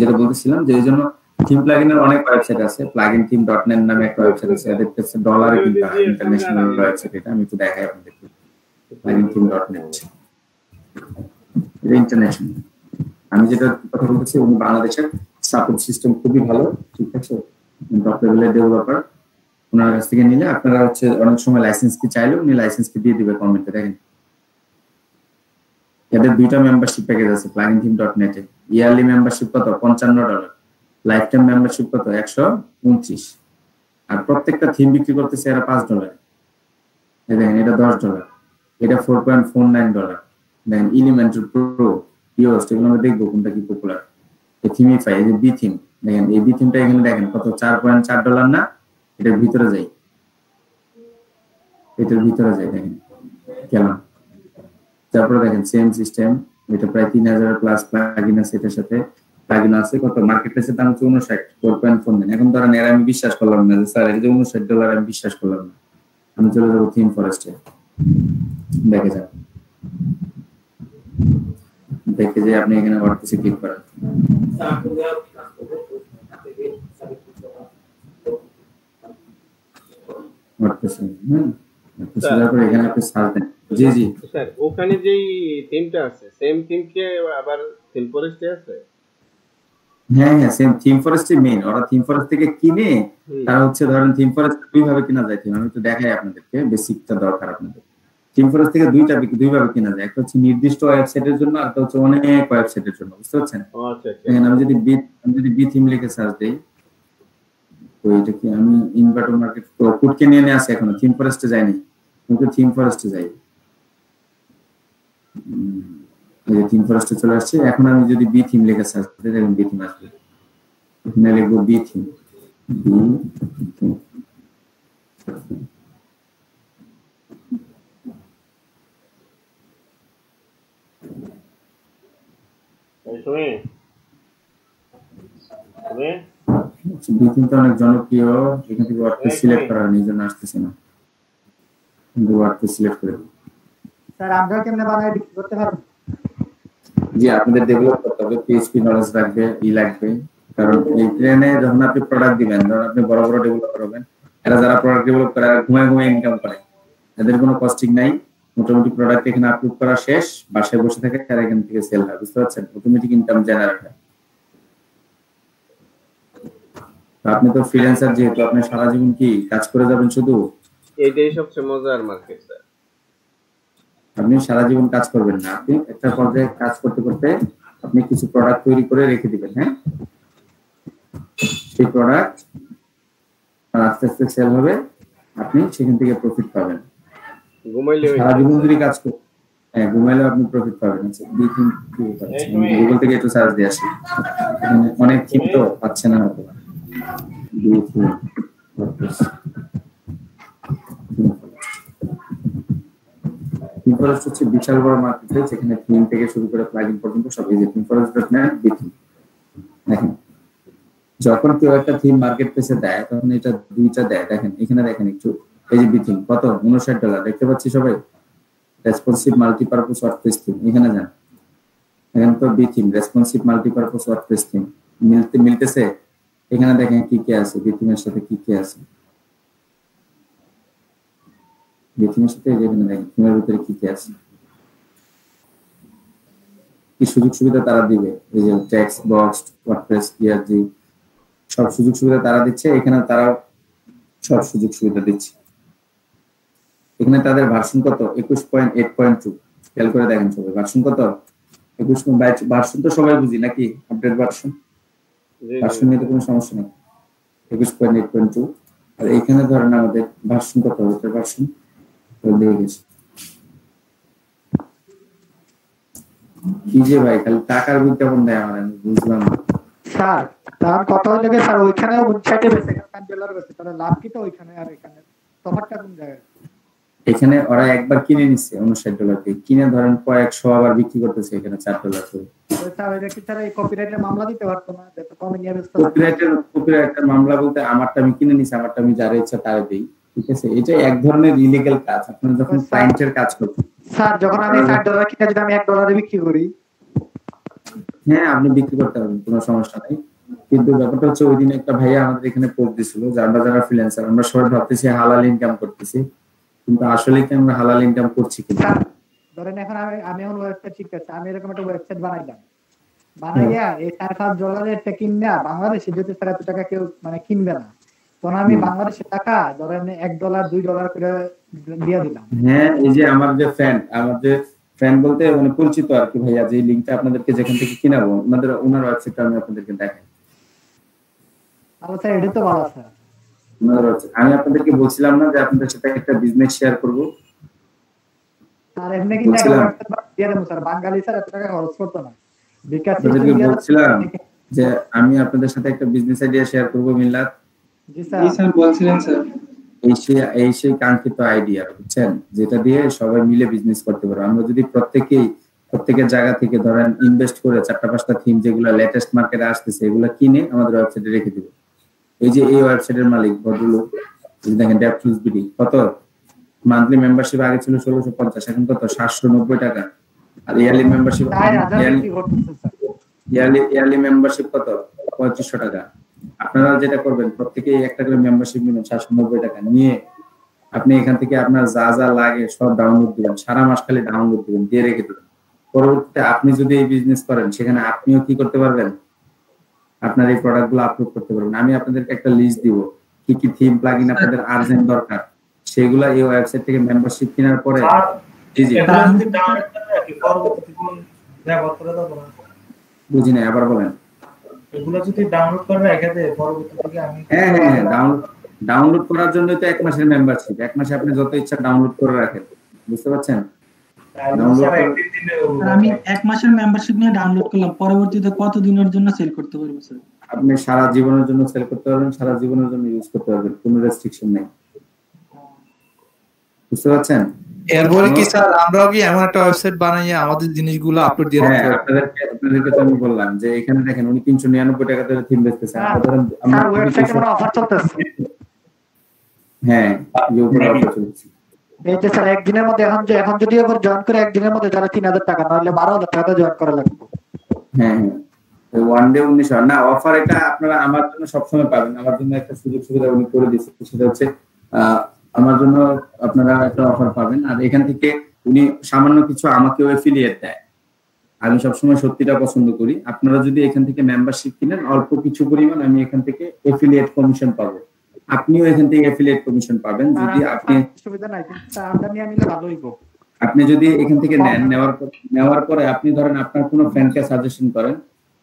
Speaker 2: যেটা বলতেছিলাম যে এই জন্য থিম প্লাগইনের অনেক ওয়েবসাইট আছে, plugin-theme.net নামে একটা ওয়েবসাইট আছে, এদের কাছে ডলারে কিনতে হয়, ইন্টারন্যাশনাল ওয়েবসাইট। এটা আমি একটু দেখাই আপনাদেরকে, plugin-theme.net, এটা ইন্টারন্যাশনাল। আমি যেটা কথা বলতেছি উনি বাংলাদেশের সাপোর্ট সিস্টেম খুবই ভালো, ঠিক আছে, টপ লেভেলের ডেভেলপার। ওনার কাছ থেকে নিলে আপনারা হচ্ছে অনেক সময় লাইসেন্স কি চাইলে উনি লাইসেন্স কি দিয়ে দিবে কমেন্টে। দেখেন এদের দুইটা মেম্বারশিপ প্যাকেজ আছে plugin-theme.net এ। ইয়ারলি মেম্বারশিপ কত? $55, লাইফ টাইম মেম্বারশিপ কত? 129। আর প্রত্যেকটা থিম বিক্রি করতেছে এরা $5। দেখেন এটা $10, এটা $4.49। দেখেন এলিমেন্টর প্রো, ইয়োস্ট, এগুলো আমরা দেখবো কোনটা কি পপুলার। থিমিফাই, এই যে বি থিম দেখেন এই বিথিমটা এখানে দেখেন কত $4.4 না, এটার ভিতরে যাই, এটার ভিতরে যাই দেখেন কেমন। তারপরে দেখেন সেম সিস্টেম, এটা প্রায় 3000 প্লাস প্লাগইন আছে, এটার সাথে প্লাগইন আছে কত, মার্কেট প্রাইসের দাম হচ্ছে 59, 4.4 এখন ধরেন এর আমি বিশ্বাস করলাম না যে স্যার এটা $59 আমি বিশ্বাস করলাম না, আমি চলে যাবো থিম ফরেস্টে, দেখে যান, দেখে যে আপনি এখানে ওয়ার্ডপ্রেসে ক্লিক করেন, ওয়ার্ডপ্রেসে তারপরে এখানে আপনি সার্চ দেন। জি জি
Speaker 4: স্যার ওখানে যেই থিমটা আছে সেম থিম কি আবার থিম ফরেস্টে আছে?
Speaker 2: হ্যাঁ হ্যাঁ সেম থিম ফরেস্টই মেইন, ওরা থিম ফরেস্ট থেকে কিনে তারা হচ্ছে ধরেন থিম ফরেস্ট দুইভাবে কিনা যায়, আমি একটু দেখাই আপনাদেরকে, বেসিকটা দরকার আপনাদের। থিম ফরেস্ট থেকে দুইভাবে কিনা যায়, একটা হচ্ছে নির্দিষ্ট ওয়েবসাইটের জন্য, আর একটা হচ্ছে অনেক ওয়েবসাইটের জন্য, বুঝতে পারছেন? এখানে আমি যদি বি থিম লিখে সার্চ দেই, তো এটা কি আমি ইনভার্টার মার্কেট কোডকে নিয়ে আসে, এখনো থিম ফরেস্টে যাইনি, কিন্তু থিম ফরেস্টে যাই, এই থিম ফরেস্টে চলে আসছে। এখন আমি যদি বি থিম লিখে সার্চ করি দেখুন বি থিম আসবে, এখানে লিখবো বি থিম, বি থিমটা অনেক জনপ্রিয়, এখান থেকে ওয়ার্ডপ্রেস সিলেক্ট করা হয়, নিজে আসতেছে না, কিন্তু ওয়ার্ডপ্রেস সিলেক্ট করে দিই।
Speaker 8: স্যার আমরা কেমনে বানায় বিক্রি করতে পারবো?
Speaker 2: জি আপনাদের ডেভেলপ করতে হবে, পিএইচপি নলেজ লাগবে, লাগবে, কারণ এই ট্রেনে যখন আপনি প্রোডাক্ট দিবেন, ধরুন আপনি বড় বড় ডেভেলপার হবেন, এরা যারা প্রোডাক্ট ডেভেলপ করে ঘুমায় ইনকাম করে, এদের কোনো কস্টিং নাই, মোটামুটি প্রোডাক্ট এখানে আপলোড করা শেষ, বাসায় বসে থাকে আর এখান থেকে সেল হয়, বুঝতে পারছেন? অটোমেটিক ইনকাম জেনারেট হয়। আপনি তো ফ্রিল্যান্সার, যেহেতু আপনি সারা জীবন কি কাজ করে যাবেন শুধু?
Speaker 4: এইটাই সবচেয়ে মজার মার্কেট স্যার।
Speaker 2: আপনি সারা জীবন কাজ করবেন না, আপনি একটা পর্যায়ে কাজ করতে করতে আপনি কিছু প্রোডাক্ট তৈরি করে রেখে দিবেন, হ্যাঁ, সেই প্রোডাক্ট আস্তে আস্তে সেল হবে, আপনি সেখান থেকে প্রফিট পাবেন। সারা জীবন যদি কাজ করেন, হ্যাঁ ঘুমাইলেও আপনি প্রফিট পাবেন। গুগল থেকে একটু সার্চ দিয়ে আসি, অনেক থিম তো পাচ্ছে না হয়তো। থিম ফরেস্ট হচ্ছে বিশাল বড় মার্কেটপ্লেস, যেখানে থিম থেকে শুরু করে প্লাগইন পর্যন্ত সব এই যে থিম ফরেস্ট.net দেখি। দেখেন যখন কেউ একটা থিম মার্কেটপ্লেসে দেয় তখন এটা দুইটা দেয়, দেখেন এখানে দেখেন একটু, এই যে বিথিম কত $59 দেখতে পাচ্ছি সবাই, রেসপন্সিভ মাল্টিপারপাস ওয়ার্ডপ্রেস থিম, এখানে যান, এখানে তো বিথিম রেসপন্সিভ মাল্টিপারপাস ওয়ার্ডপ্রেস থিম মিলতেছে, এখানে দেখেন কি কি আছে, বিথিমের সাথে কি কি আছে, বিথিমের সাথে এখানে দেখেন থিমের ভিতরে কি কি আছে, কি সুযোগ সুবিধা তারা দিবে, এই যে টেক্সট বক্স, ওয়ার্ডপ্রেস, ইআরজি, সব সুযোগ সুবিধা তারা দিচ্ছে, এখানে তারা সব সুযোগ সুবিধা দিচ্ছে। এখানে তাদের ভার্সন কত 21.8.2, খেয়াল করে দেখেন সবাই, ভার্সন কত 21, ভার্সন তো সবাই বুঝি নাকি, আপডেট ভার্সন নিয়ে তো কোনো সমস্যা নেই, 21.8.2। আর এখানে ধরেন আমাদের ভার্সন কত, ওটার ভার্সন দিয়ে গেছে কি যে ভাই, খালি টাকার বিজ্ঞাপন দেয় আমার, আমি বুঝলাম না
Speaker 8: স্যার। তার কথা হলো যে স্যার ওইখানে $59 বেচে, $5 বেচে, তাহলে লাভ কি তো ওইখানে আর এখানে তফাৎটা কোন জায়গায়?
Speaker 2: এখানে ওরা একবার কিনে নিচ্ছে $59 দিয়ে, কিনে ধরেন কয়েকশো আবার বিক্রি করতেছে এখানে $4 করে।
Speaker 8: স্যার এটা কি তারা এই কপিরাইটের মামলা দিতে পারতো না, যে তো কমে নিয়ে বেচতে?
Speaker 2: কপিরাইটের মামলা বলতে আমারটা আমি কিনে নিছি, আমারটা আমি যার ইচ্ছা তারে দেই, ঠিক আছে? এটা এক ধরনের ইলিগাল কাজ, আপনারা যখন ক্লায়েন্টের কাজ করবেন।
Speaker 8: স্যার যখন আমি $60 কিনে যদি আমি $1 বিক্রি করি,
Speaker 2: হ্যাঁ আপনি বিক্রি করতে পারবেন, কোনো সমস্যা নাই, কিন্তু ব্যাপারটা হচ্ছে ওই দিন একটা ভাইয়া আমাদের এখানে পোস্ট দিছিল যে আমরা যারা ফ্রিল্যান্সার আমরা সবাই ভাবতেছি হালাল ইনকাম করতেছি, কিন্তু আসলে কি আমরা হালাল ইনকাম করছি কিনা?
Speaker 8: ধরেন এখন আমি এখন ওয়েবসাইট শিখতেছি, আমি এরকম একটা ওয়েবসাইট বানাইলাম, বানাইয়া এই $4-5 কিনা বাংলাদেশে যদি স্যার এত টাকা কেউ মানে কিনবে না, তখন আমি বাংলাদেশের টাকা ধরেন $1-2 করে দিয়ে দিলাম।
Speaker 2: হ্যাঁ এই যে আমার যে ফ্রেন্ড বলতে মানে পরিচিত আর কি ভাইয়া, যে লিংকটা আপনাদেরকে যেখান থেকে কিনাবো ওনার ওয়েবসাইটটা আমি আপনাদেরকে দেখাই।
Speaker 8: আচ্ছা এটা তো ভালো স্যার।
Speaker 2: আমি আপনাদেরকে বলছিলাম না যে আপনাদের সাথে একটা বিজনেস শেয়ার করব,
Speaker 8: আর এমনি কি না দিয়ে দেবো স্যার, বাঙালি স্যার এত টাকা খরচ করতে না, বিকাশ
Speaker 2: বলছিলাম যে আমি আপনাদের সাথে একটা বিজনেস আইডিয়া শেয়ার করব মিল্লাত।
Speaker 8: জি স্যার
Speaker 3: বলছিলেন স্যার।
Speaker 2: এই সেই কাঙ্ক্ষিত আইডিয়া, বুঝছেন, যেটা দিয়ে সবাই মিলে বিজনেস করতে পারবে। আমরা যদি প্রত্যেকের জায়গা থেকে ধরেন ইনভেস্ট করে 4-5টা থিম যেগুলো লেটেস্ট মার্কেটে আসতেছে এগুলো কিনে আমাদের ওয়েবসাইটে রেখে দিব। এই যে এই ওয়েবসাইটের মালিক ভদ্রলোক দেখেন ডেপথস বিডি, কত মান্থলি মেম্বারশিপ আগে ছিল 1650, এখন কত 790 টাকা। আর ইয়ারলি মেম্বারশিপ ইয়ারলি মেম্বারশিপ কত 2500 টাকা। আপনারা যেটা করবেন প্রত্যেকেই একটা করে মেম্বারশিপ নেবেন 790 টাকা নিয়ে আপনি এখান থেকে আপনার যা যা লাগে সব ডাউনলোড দিবেন, সারা মাস খালি ডাউনলোড দিবেন, দিয়ে রেখে দিবেন। পরবর্তীতে আপনি যদি এই বিজনেস করেন সেখানে আপনিও কি করতে পারবেন, আপনার এই প্রোডাক্টগুলো আপলোড করতে পারবেন। আমি আপনাদেরকে একটা লিস্ট দিব কি কি থিম প্লাগইন আপনাদের আর্জেন্ট দরকার, সেগুলো এই ওয়েবসাইট থেকে মেম্বারশিপ কেনার পরে বুঝি না, আবার বলেন।
Speaker 3: এগুলো যদি ডাউনলোড করে রেখে দেয় পরবর্তীতে আমি
Speaker 2: হ্যাঁ ডাউনলোড করার জন্য তো 1 মাসের মেম্বারশিপ, 1 মাসে আপনি যত ইচ্ছা ডাউনলোড করে রাখেন, বুঝতে পারছেন?
Speaker 9: আমি 1 মাসের মেম্বারশিপ নিয়ে ডাউনলোড করলাম, পরবর্তীতে কত দিনের জন্য সেল করতে পারবো স্যার?
Speaker 2: আপনি সারা জীবনের জন্য সেল করতে পারবেন, সারা জীবনের জন্য ইউজ করতে পারবেন, কোনো রেস্ট্রিকশন নেই, বুঝতে পারছেন?
Speaker 10: এরপরে কি স্যার আমরাও কি এমন একটা ওয়েবসাইট বানাইয়া আমাদের জিনিসগুলো আপলোড দিয়ে রাখতে পারবো?
Speaker 2: আপনাদেরকে তো আমি বললাম যে এখানে দেখেন উনি 399 টাকা দিয়ে থিম বেচতেছেন,
Speaker 8: স্যার ওয়েবসাইটে কোনো অফার চলতেছে।
Speaker 2: হ্যাঁ ইউ করে অফার চলছে।
Speaker 8: এই যে স্যার একদিনের মধ্যে এখন যদি আবার জয়েন করে একদিনের মধ্যে যারা 3000 টাকা নাহলে 12000 টাকা জয়েন করা লাগবে।
Speaker 2: হ্যাঁ ওয়ান ডে 1900 না অফার, এটা আপনারা আমার জন্য সবসময় পাবেন। আমার জন্য একটা সুযোগ সুবিধা উনি করে দিয়েছে, সেটা হচ্ছে আমার জন্য আপনারা একটা অফার পাবেন। আর এখান থেকে উনি সামান্য কিছু আমাকেও এফিলিয়েট দেয়। আমি সবসময় সত্যিটা পছন্দ করি। আপনারা যদি এখান থেকে মেম্বারশিপ কিনেন অল্প কিছু পরিমাণ আমি এখান থেকে এফিলিয়েট কমিশন পাবো, আপনিও এখান থেকে এফিলিয়েট কমিশন পাবেন। যদি আপনি
Speaker 8: সুবিধা নাই কিন্তু আমরা নিয়ে নিলে ভালো হইব।
Speaker 2: আপনি যদি এখান থেকে নেওয়ার পরে আপনি ধরেন আপনার কোনো ফ্রেন্ডকে সাজেশন করেন,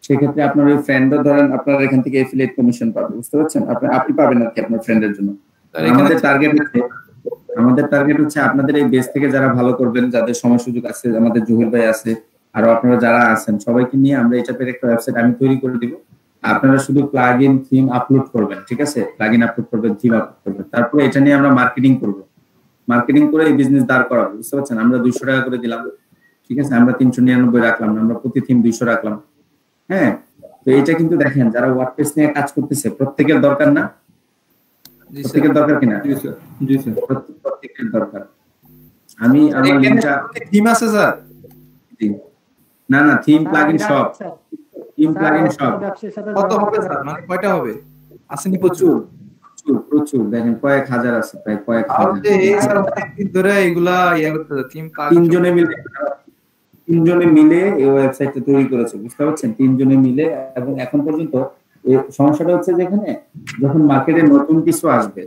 Speaker 2: সেক্ষেত্রে আপনার ওই ফ্রেন্ডও ধরেন আপনার এখান থেকে এফিলিয়েট কমিশন পাবে, বুঝতে পারছেন? আপনি পাবেন আর কি আপনার ফ্রেন্ডের জন্য। আমাদের টার্গেট হচ্ছে আপনাদের এই বেস থেকে যারা ভালো করবেন, যাদের সময় সুযোগ আছে, আমাদের জহির ভাই আছে, আর আপনারা যারা আছেন সবাইকে নিয়ে আমরা এই টাইপের একটা ওয়েবসাইট আমি তৈরি করে দিব। আপনারা শুধু প্লাগইন থিম আপলোড করবেন, ঠিক আছে? প্লাগইন আপলোড করবেন, থিম আপলোড করবেন, তারপরে এটা নিয়ে আমরা মার্কেটিং করব। মার্কেটিং করে এই বিজনেস দাঁড় করাবো, বুঝতে পারছেন? আমরা 200 টাকা করে দিলাম, ঠিক আছে? আমরা 399 রাখলাম, আমরা প্রতি থিম 200 রাখলাম। হ্যাঁ, তো এইটা কিন্তু দেখেন যারা ওয়ার্ডপ্রেস নিয়ে কাজ করতেছে প্রত্যেকের দরকার না? প্রত্যেকের দরকার কিনা? জি স্যার, প্রত্যেকের দরকার। আমি আমার লিংকটা
Speaker 10: থিম আছে স্যার?
Speaker 2: না থিম প্লাগইন সব, থিম প্লাগইন সব।
Speaker 10: কত হবে স্যার, মানে কয়টা হবে? আসেনি
Speaker 2: প্রচুর দেখেন কয়েক হাজার আছে, প্রায় কয়েক হাজার।
Speaker 10: এই স্যার অনেকদিন ধরে এগুলা করতেছে থিম প্লাগইন।
Speaker 2: তিনজনে মিলে এই ওয়েবসাইটটা তৈরি করেছে, বুঝতে পারছেন? তিনজনে মিলে। এবং এখন পর্যন্ত এই সমস্যাটা হচ্ছে যেখানে যখন মার্কেটে নতুন কিছু আসবে,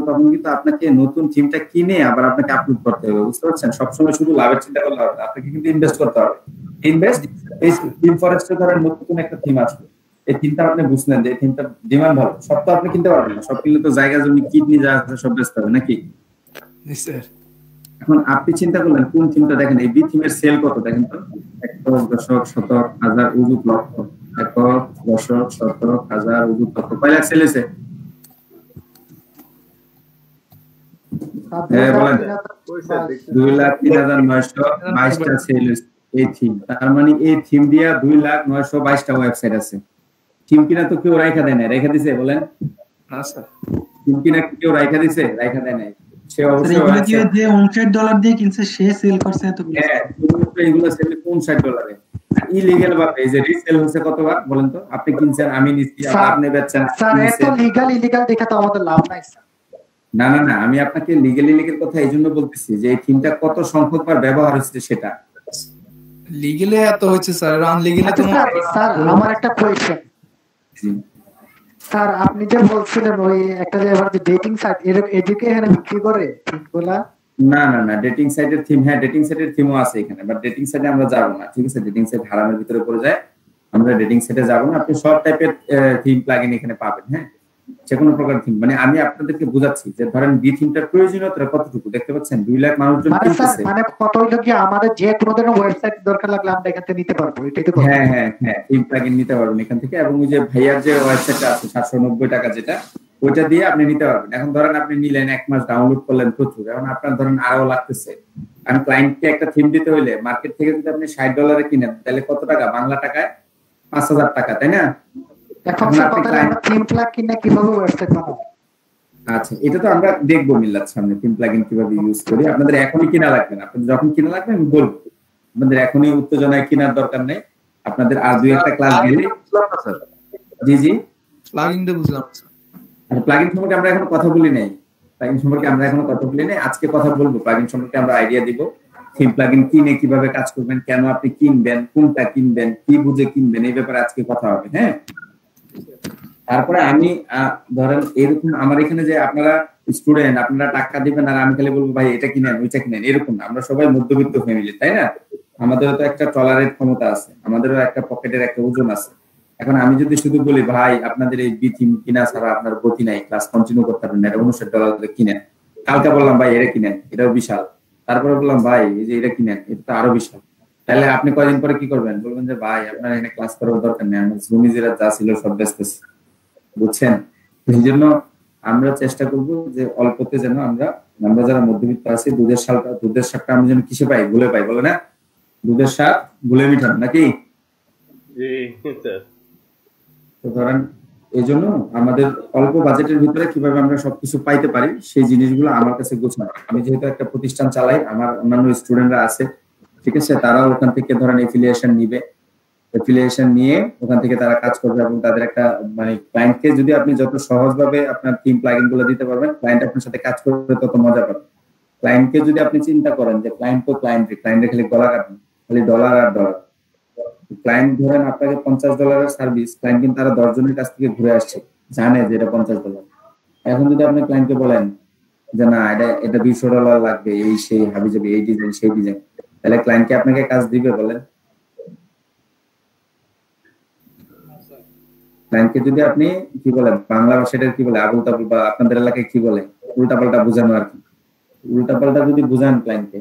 Speaker 2: তখন কিন্তু আপনাকে নতুন থিমটা কিনে আবার আপনাকে আপলোড করতে হবে, বুঝতে পারছেন? সবসময় শুধু লাভের চিন্তা করলে হবে না, আপনাকে কিন্তু ইনভেস্ট করতে হবে। এই থিম ফরেস্টে ধরেন নতুন একটা থিম আসবে, এই থিমটা আপনি বুঝলেন যে এই থিমটা ডিমান্ড ভালো, সব তো আপনি কিনতে পারবেন না, সব কিনলে তো জায়গা জমি কিডনি যা আছে সব বেচতে হবে নাকি? এখন আপনি চিন্তা করলেন কোন থিমটা, দেখেন এই বি থিমের সেল কত দেখেন তো, 1,10,17,000 উজুত লক্ষ, 1,10,17,000 উজুত লক্ষ, কয় লাখ সেল হয়েছে? বলেন 2,03,922টা সেল হয়েছে এই থিম। তার মানে এই থিম দিয়া 2,09,22টা ওয়েবসাইট আছে। থিম কিনা তো কেউ রাইখা দেয় না, রেখা দিছে? বলেন
Speaker 10: না স্যার,
Speaker 2: থিম কিনা কেউ রাইখা দিছে? রাইখা দেয় নাই। সে অবশ্যই
Speaker 9: যে $59 দিয়ে কিনছে সে সেল করছে এতগুলো।
Speaker 2: হ্যাঁ, এগুলো সেল $59। ইলিগ্যাল ভাবে এই যে রিসেল হচ্ছে কতবার বলেন তো? আপনি কিনছেন, আমি নিচ্ছি, আপনি বেচছেন।
Speaker 8: স্যার এত লিগ্যাল ইলিগ্যাল দেখা তো আমাদের লাভ নাই স্যার।
Speaker 2: না আমি আপনাকে লিগ্যাল কথা এইজন্য বলতেছি যে এই থিমটা কত সংখ্যকবার ব্যবহার হচ্ছে সেটা।
Speaker 10: লিগ্যালে এত হচ্ছে স্যার, আনলিগ্যালে তো
Speaker 8: স্যার আমার একটা কোয়েশ্চেন স্যার, আপনি যে বলছিলেন ওই একটা যে এবার যে ডেটিং সাইট এদিকে এখানে বিক্রি করে থিমগুলা?
Speaker 2: না ডেটিং সাইটের থিম, হ্যাঁ ডেটিং সাইটের থিমও আছে এখানে, বাট ডেটিং সাইটে আমরা যাব না, ঠিক আছে? ডেটিং সাইট হারামের ভিতরে পড়ে যায়, আমরা ডেটিং সাইটে যাব না। আপনি সব টাইপের থিম প্লাগইন এখানে পাবেন। হ্যাঁ, যে কোনো প্রকার থিম, মানে আমি আপনাদেরকে বোঝাচ্ছি যে ধরেন বি থিমটার প্রয়োজনীয়তা কতটুকু, দেখতে পাচ্ছেন 2 লাখ মানুষজন কিনতেছে।
Speaker 8: মানে কত হইলো কি আমাদের যে কোনো ধরনের ওয়েবসাইট দরকার লাগলে আমরা এখান থেকে নিতে পারবো, এটাই তো কথা।
Speaker 2: হ্যাঁ হ্যাঁ হ্যাঁ, থিম প্লাগইন নিতে পারবেন এখান থেকে, এবং ওই যে ভাইয়ার যে ওয়েবসাইটটা আছে 790 টাকা যেটা, ওইটা দিয়ে আপনি নিতে পারবেন। এখন ধরেন আপনি নিলেন, 1 মাস ডাউনলোড করলেন প্রচুর, এখন আপনার ধরেন আরো লাগতেছে, কারণ ক্লায়েন্টকে একটা থিম দিতে হইলে মার্কেট থেকে যদি আপনি $60 কিনেন তাহলে কত টাকা, বাংলা টাকায় 5000 টাকা, তাই না?
Speaker 8: এখন থিম প্লাগ কিনে কিভাবে ওয়েবসাইট বানাবো?
Speaker 2: আচ্ছা, এটা তো আমরা দেখবো মিল্লাত সামনে থিম প্লাগইন কিভাবে ইউজ করি। আপনাদের এখনই কিনা লাগবে না, আপনাদের যখন কিনা লাগবে আমি বলবো, আপনাদের এখনই উত্তেজনায় কেনার দরকার নেই, আপনাদের আর 2-1টা ক্লাস গেলে। জি জি,
Speaker 10: প্লাগইনটা বুঝলাম।
Speaker 2: আর প্লাগইন সম্পর্কে আমরা এখনো কথা বলি নাই, আজকে কথা বলবো। প্লাগইন সম্পর্কে আমরা আইডিয়া দিব, থিম প্লাগইন কিনে কিভাবে কাজ করবেন, কেন আপনি কিনবেন, কোনটা কিনবেন, কি বুঝে কিনবেন, এই ব্যাপারে আজকে কথা হবে। হ্যাঁ, তারপরে আমি ধরেন এরকম আমার এখানে যে আপনারা স্টুডেন্ট, আপনারা টাকা দিবেন আর আমি খালি বলবো ভাই এটা কিনেন ওইটা কিনেন, এরকম না। আমরা সবাই মধ্যবিত্ত ফ্যামিলি, তাই না? আমাদেরও তো একটা টলারেট ক্ষমতা আছে, আমাদেরও একটা পকেটের একটা ওজন আছে। এখন আমি যদি শুধু বলি ভাই আপনাদের এই বি থিম কিনা ছাড়া আপনার গতি নাই, ক্লাস কন্টিনিউ করতে পারবেন না, এটা $59 কিনেন, কালকে বললাম ভাই এটা কিনেন, এটাও বিশাল, তারপরে বললাম ভাই এই যে এটা কিনেন, এটা তো আরো বিশাল, তাহলে আপনি কয়দিন পরে কি করবেন? বলবেন যে ভাই আপনার এখানে ক্লাস করার দরকার নেই, আমার জমি যেটা যা ছিল সব ব্যস্তেছি, বুঝছেন? এই জন্য আমরা চেষ্টা করব যে অল্পতে যেন আমরা যারা মধ্যবিত্ত আছি দুধের স্বাদটা আমরা যেন কিসে পাই, ভুলে পাই, বলে না দুধের স্বাদ ভুলে মিঠান নাকি? তো ধরেন এই জন্য আমাদের অল্প বাজেটের ভিতরে কিভাবে আমরা সবকিছু পাইতে পারি সেই জিনিসগুলো আমার কাছে গোছানো। আমি যেহেতু একটা প্রতিষ্ঠান চালাই, আমার অন্যান্য স্টুডেন্টরা আছে, ঠিক আছে, তারাও ওখান থেকে ধরেন এফিলিয়েশন নিবে, এফিলিয়েশন নিয়ে ওখান থেকে তারা কাজ করবে, এবং তাদের একটা মানে ক্লায়েন্টকে যদি আপনি যত সহজভাবে আপনার থিম প্লাগইন গুলো দিতে পারবেন, ক্লায়েন্ট আপনার সাথে কাজ করবে তত মজা পাবে। ক্লায়েন্টকে যদি আপনি চিন্তা করেন যে ক্লায়েন্ট তো ক্লায়েন্টের খালি গলা কাটবেন, খালি ডলার আর ডলার, ক্লায়েন্ট ধরেন আপনাকে $50 সার্ভিস, ক্লায়েন্ট কিন্তু তারা 10 জনের কাছ থেকে ঘুরে আসছে, জানে যে এটা $50। এখন যদি আপনি ক্লায়েন্টকে বলেন যে না এটা $200 লাগবে, এই সেই হাবি যাবে, এই ডিজাইন সেই ডিজাইন, তাহলে ক্লায়েন্টকে আপনাকে কাজ দিবে বলেন? ক্লায়েন্টকে যদি আপনি কি বলেন, বাংলা ভাষাটা কি বলে, আবুল তাবুল, বা আপনাদের এলাকায় কি বলে, উল্টাপাল্টা বোঝানো আর কি, উল্টাপাল্টা যদি বুঝান ক্লায়েন্টকে,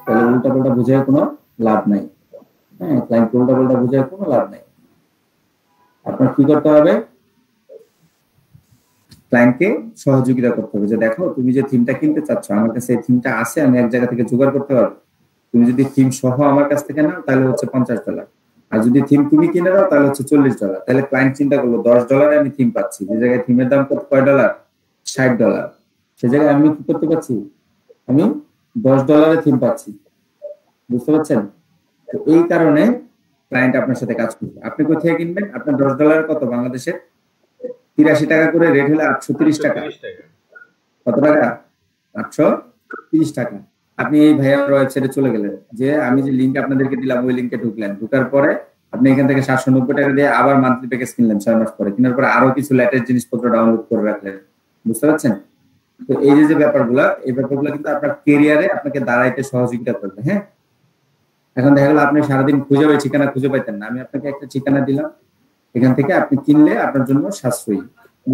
Speaker 2: তাহলে উল্টাপাল্টা বুঝায় কোনো লাভ নাই। হ্যাঁ, ক্লায়েন্টকে উল্টাপাল্টা বুঝায় কোনো লাভ নাই। আপনার কি করতে হবে, ক্লায়েন্টকে সহযোগিতা করতে হবে, যে দেখো তুমি যে থিমটা কিনতে চাচ্ছ, আমার কাছে এই থিমটা আছে, আমি এক জায়গা থেকে জোগাড় করতে পারবো, তুমি যদি থিম সহ আমার কাছ থেকে নাও তাহলে হচ্ছে $50, আর যদি থিম তুমি কিনে দাও তাহলে হচ্ছে $40। তাহলে ক্লায়েন্ট চিন্তা করলো $10 আমি থিম পাচ্ছি, যে জায়গায় থিমের দাম কয় ডলার, $60, সে জায়গায় আমি কি করতে পারছি, আমি $10 থিম পাচ্ছি, বুঝতে পারছেন? তো এই কারণে ক্লায়েন্ট আপনার সাথে কাজ করবে। আপনি কোথায় কিনবেন, আপনার $10 কত, বাংলাদেশে 83 টাকা করে রেট হলে 830 টাকা, কত টাকা, 830 টাকা। আপনি এই ভাইয়ার ওয়েবসাইটে চলে গেলেন, যে আমি যে লিংক আপনাদেরকে দিলাম ওই লিংকে ঢুকলেন, ঢুকার পরে আপনি এখান থেকে 790 টাকা দিয়ে আবার মান্থলি প্যাকেজ কিনলেন 6 মাস পরে, কেনার পরে আরো কিছু লেটেস্ট জিনিসপত্র ডাউনলোড করে রাখলেন, বুঝতে পারছেন? তো এই যে ব্যাপারগুলো, এই ব্যাপারগুলো কিন্তু আপনার ক্যারিয়ারে আপনাকে দাঁড়াইতে সহযোগিতা করবে। হ্যাঁ, এখন দেখা গেল আপনি সারাদিন ঠিকানা খুঁজে পাইতেন না, আমি আপনাকে একটা ঠিকানা দিলাম, এখান থেকে আপনি কিনলে আপনার জন্য সাশ্রয়ী।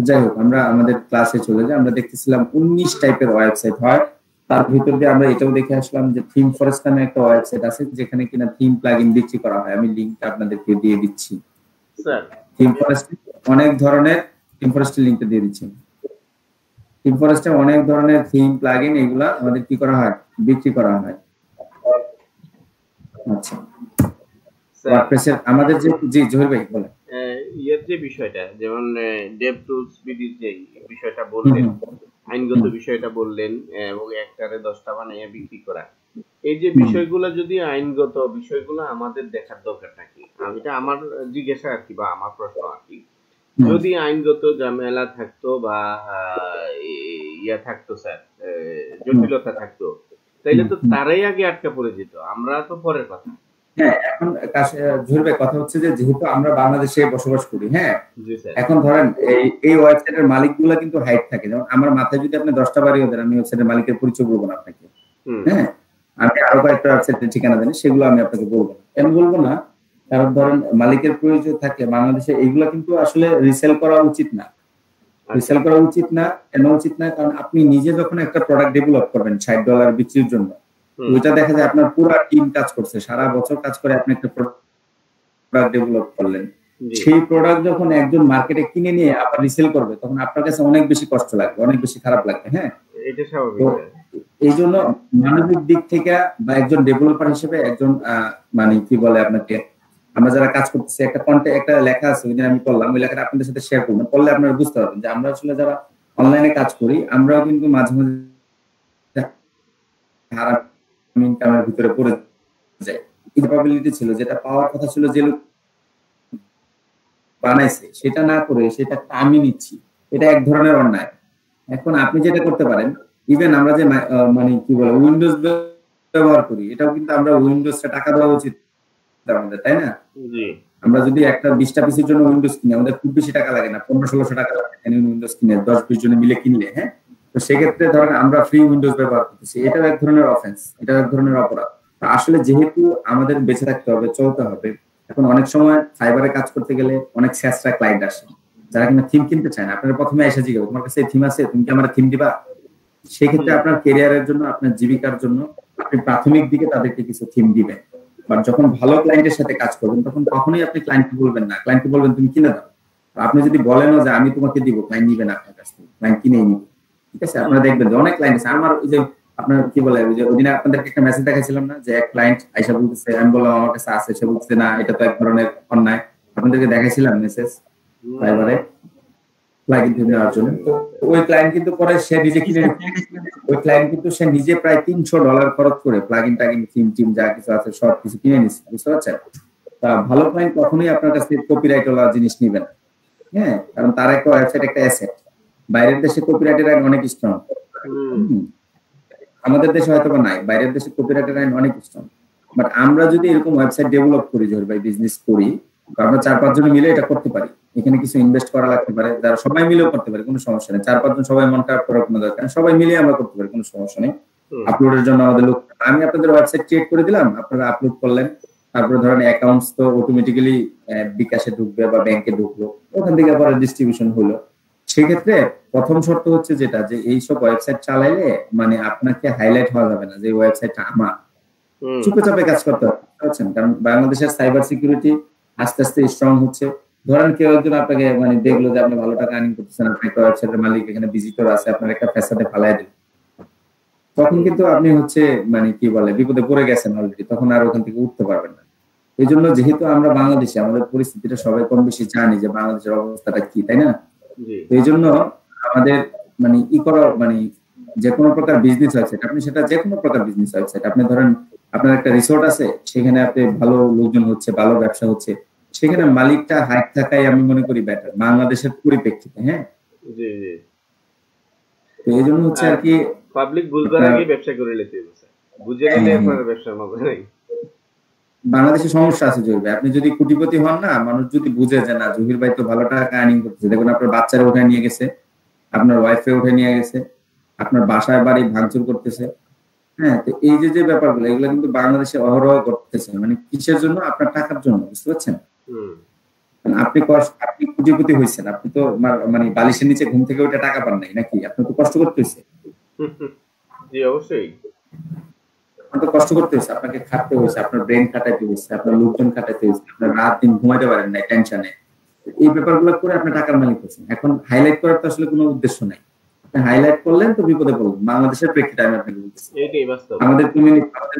Speaker 2: যাই হোক, আমরা আমাদের ক্লাসে চলে যাই। আমরা দেখতেছিলাম 19 টাইপের ওয়েবসাইট হয়, তার ভিতর দিয়ে আমরা এটাও দেখে আসলাম যে থিম ফরেস্ট নামে একটা ওয়েবসাইট আছে, যেখানে কিনা থিম প্লাগইন বিক্রি করা হয়। আমি লিংকটা আপনাদেরকে দিয়ে দিচ্ছি, থিম ফরেস্ট অনেক ধরনের, থিম ফরেস্টের লিংকটা দিয়ে দিচ্ছি। থিম ফরেস্টে অনেক ধরনের থিম প্লাগইন এগুলা আমাদের কি করা হয়, বিক্রি করা হয়। আচ্ছা, ওয়ার্ডপ্রেসের আমাদের যে, জি জহির ভাই বলেন,
Speaker 4: ইয়ের যে বিষয়টা, যেমন ডেভ টুলস বিডির যে বিষয়টা বললেন, আইনগত বিষয়টা বললেন, এবং একটারে 10টা বানাইয়া বিক্রি করা, এই যে বিষয়গুলো যদি আইনগত বিষয়গুলো আমাদের দেখার দরকারটা কি, এটা আমার জিজ্ঞাসা আর কি, বা আমার প্রশ্ন আর কি। যদি আইনগত ঝামেলা থাকতো বা ইয়া থাকতো স্যার, জটিলতা থাকতো, তাইলে তো তারাই আগে আটকা পড়ে যেত, আমরা তো পরের কথা।
Speaker 2: হ্যাঁ, এখন জহির ভাই কথা হচ্ছে যে যেহেতু আমরা বাংলাদেশে বসবাস করি, হ্যাঁ, এখন ধরেন এই ওয়েবসাইটের মালিকগুলো কিন্তু হাইট থাকে, যেমন আমার মাথায় যদি আপনি 10টা বাড়ি দেন, আমি ওয়েবসাইটের মালিকের পরিচয় বলবো না আপনাকে। হ্যাঁ, আমি আরো কয়েকটা ওয়েবসাইটের ঠিকানা দেন, সেগুলো আমি আপনাকে বলবো। কেন বলবো না, কারণ ধরেন মালিকের পরিচয় থাকলে বাংলাদেশে এইগুলা কিন্তু আসলে রিসেল করা উচিত না। রিসেল করা উচিত না, কেন উচিত না? কারণ আপনি নিজে যখন একটা প্রোডাক্ট ডেভেলপ করবেন $60 বিক্রির জন্য, ওইটা দেখা যায় আপনার পুরো টিম কাজ করছে, সারা বছর কাজ করে আপনি একটা প্রোডাক্ট ডেভেলপ করলেন। সেই প্রোডাক্ট যখন একজন মার্কেটে কিনে নিয়ে আবার রিসেল করবে, তখন আপনার কাছে অনেক বেশি কষ্ট লাগবে, অনেক বেশি খারাপ লাগবে। হ্যাঁ,
Speaker 4: এটা স্বাভাবিক।
Speaker 2: এই জন্য মানবিক দিক থেকে বা একজন ডেভেলপার হিসেবে একজন মানে কি বলে আপনাকে, আমরা যারা কাজ করতেছি একটা লেখা আছে, ওই দিন আমি পড়লাম, ওই লেখাটা আপনাদের সাথে শেয়ার করবো, পড়লে আপনারা বুঝতে পারবেন যে আমরা আসলে যারা অনলাইনে কাজ করি, আমরাও কিন্তু মাঝে মাঝে ইনকামের ভিতরে পড়ে যায়। ক্যাপাবিলিটি ছিল, যেটা পাওয়ার কথা ছিল, যে লোক বানাইছে সেটা না করে সেটা আমি নিচ্ছি, এটা এক ধরনের অন্যায়। এখন আপনি যেটা করতে পারেন, ইভেন আমরা যে মানে কি বলে উইন্ডোজ ব্যবহার করি, এটাও কিন্তু আমরা উইন্ডোজটা টাকা দেওয়া উচিত আমাদের, তাই না? আমরা যদি একটা 20টা পিসের জন্য উইন্ডোজ কিনি, আমাদের খুব বেশি টাকা লাগে না, 1500-1600 টাকা লাগে উইন্ডোজ কিনে 10-20 জন মিলে কিনলে। হ্যাঁ, তো সেক্ষেত্রে ধরেন আমরা ফ্রি উইন্ডোজ ব্যবহার করতেছি, এটাও এক ধরনের অফেন্স, এটা এক ধরনের অপরাধ। আসলে যেহেতু আমাদের বেঁচে থাকতে হবে, চলতে হবে, এখন অনেক সময় ফাইবারে কাজ করতে গেলে অনেক স্যাসরা ক্লায়েন্ট আসে যারা কিনা থিম কিনতে চায় না। আপনারা প্রথমে এসে জিজ্ঞাসা, তোমার কাছে থিম আছে, তুমি কি আমার থিম দিবা? সেক্ষেত্রে আপনার ক্যারিয়ারের জন্য, আপনার জীবিকার জন্য আপনি প্রাথমিক দিকে তাদেরকে কিছু থিম দিবেন। বাট যখন ভালো ক্লায়েন্টের সাথে কাজ করবেন, তখন কখনোই আপনি ক্লায়েন্টকে বলবেন না, ক্লায়েন্টকে বলবেন তুমি কিনে দাও। আপনি যদি বলেন যে আমি তোমাকে দিব, ক্লায়েন্ট নিবে না আপনার কাছ থেকে, ক্লায়েন্ট কিনেই নিবে। ঠিক আছে, আপনারা দেখবেন যে অনেক ক্লায়েন্ট আছে। আমার ওই যে আপনার কি বলে, ওই যে ওদিনে আপনাদেরকে একটা মেসেজ দেখাইছিলাম না, যে এক ক্লায়েন্ট আইসা বলতেছে, আমি বললাম আমার কাছে আছে, সে বলতেছে না, এটা তো এক ধরনের অন্যায়। আপনাদেরকে দেখাইছিলাম মেসেজ ফাইবারে প্লাগইন নেওয়ার জন্য। ওই ক্লায়েন্ট কিন্তু পরে সে নিজে কিনে, ওই ক্লায়েন্ট কিন্তু সে নিজে প্রায় $300 খরচ করে প্লাগইন টাগিন থিম যা কিছু আছে সব কিছু কিনে নিচ্ছে, বুঝতে পারছেন? তা ভালো ক্লায়েন্ট কখনোই আপনার কাছ থেকে কপিরাইট ওলা জিনিস নিবেন। হ্যাঁ, কারণ তার একটা ওয়েবসাইট একটা অ্যাসেট। বাইরের দেশে কপিরাইটের আইন অনেক স্ট্রং, আমাদের দেশে হয়তো বা নাই, বাইরের দেশে কপিরাইটের আইন অনেক স্ট্রং। বাট আমরা যদি এরকম ওয়েবসাইট ডেভেলপ করি, জোর ভাই বিজনেস করি, আমরা 4-5 জন মিলে এটা করতে পারি। এখানে কিছু ইনভেস্ট করা লাগতে পারে, যারা সবাই মিলেও করতে পারে, কোনো সমস্যা নেই। 4-5 জন সবাই মন খারাপ করার কোনো দরকার নেই, সবাই মিলে আমরা করতে পারি, কোনো সমস্যা নেই। আপলোডের জন্য আমাদের লোক, আমি আপনাদের ওয়েবসাইট ক্রিয়েট করে দিলাম, আপনারা আপলোড করলেন, তারপরে ধরেন অ্যাকাউন্টস তো অটোমেটিক্যালি বিকাশে ঢুকবে বা ব্যাংকে ঢুকলো, ওখান থেকে পরে ডিস্ট্রিবিউশন হলো। সেক্ষেত্রে প্রথম শর্ত হচ্ছে যেটা, যে এইসব ওয়েবসাইট চালাইলে মানে আপনাকে হাইলাইট হওয়া যাবে না যে ওয়েবসাইটটা আমার, চুপে চাপে কাজ করতে হবে, বুঝছেন? কারণ বাংলাদেশের সাইবার সিকিউরিটি আস্তে আস্তে স্ট্রং হচ্ছে। ধরেন কেউ একজন আপনাকে মানে দেখলো যে আপনি ভালো টাকা আর্নিং করতেছেন, আপনার একটা ওয়েবসাইটের মালিক, এখানে ভিজিটর আছে, আপনার একটা ফ্যাসাদে ফালাই দিল, তখন কিন্তু আপনি হচ্ছে মানে কি বলে বিপদে পড়ে গেছেন অলরেডি, তখন আর ওখান থেকে উঠতে পারবেন না। এই জন্য যেহেতু আমরা বাংলাদেশে, আমাদের পরিস্থিতিটা সবাই কম বেশি জানি যে বাংলাদেশের অবস্থাটা কি, তাই না? এই জন্য আমাদের মানে ই করা, মানে যে কোনো প্রকার বিজনেস ওয়েবসাইট, আপনি সেটা যে কোনো প্রকার বিজনেস ওয়েবসাইট, আপনি ধরেন আপনার একটা রিসোর্ট আছে, সেখানে আপনি ভালো লোকজন হচ্ছে, ভালো ব্যবসা হচ্ছে, সেখানে মালিকটা হাইট থাকাই আমি মনে করি বেটার বাংলাদেশের পরিপ্রেক্ষিতে। হ্যাঁ,
Speaker 4: জি জি,
Speaker 2: তো এই জন্য হচ্ছে আর কি
Speaker 4: পাবলিক বুঝবার আগে ব্যবসা করে নিতে হবে, বুঝে নিলে আপনার ব্যবসার মজা নাই।
Speaker 2: বাংলাদেশে সমস্যা আছে জহির, আপনি যদি কোটিপতি হন না, মানুষ যদি বুঝে যে না জহির ভাই তো ভালো টাকা আর্নিং করতেছে, দেখুন আপনার বাচ্চারা উঠে নিয়ে গেছে, আপনার ওয়াইফে উঠে নিয়ে গেছে, আপনার বাসায় বাড়ি ভাঙচুর করতেছে। হ্যাঁ, তো এই যে ব্যাপারগুলো, এগুলো কিন্তু বাংলাদেশে অহরহ করতেছে, মানে কিসের জন্য? আপনার টাকার জন্য, বুঝতে পারছেন? আপনি কোটিপতি হয়েছেন, আপনি তো মানে বালিশের নিচে ঘুম থেকে ওইটা টাকা পান নাই নাকি? আপনি তো কষ্ট করতে হয়েছে।
Speaker 4: জি অবশ্যই,
Speaker 2: আপনার তো কষ্ট করতে হয়েছে, আপনাকে খাটতে হয়েছে, আপনার ব্রেন খাটাইতে হয়েছে, আপনার লোকজন খাটাইতে হয়েছে, আপনার রাত দিন ঘুমাইতে পারেন না টেনশনে। এই ব্যাপারগুলো করে আপনি টাকার মালিক হচ্ছেন। এখন হাইলাইট করার তো আসলে কোনো উদ্দেশ্য নাই, আপনি হাইলাইট করলেন তো বিপদে পড়লেন। বাংলাদেশের প্রেক্ষিতে আমি আপনাকে বলতেছি, আমাদের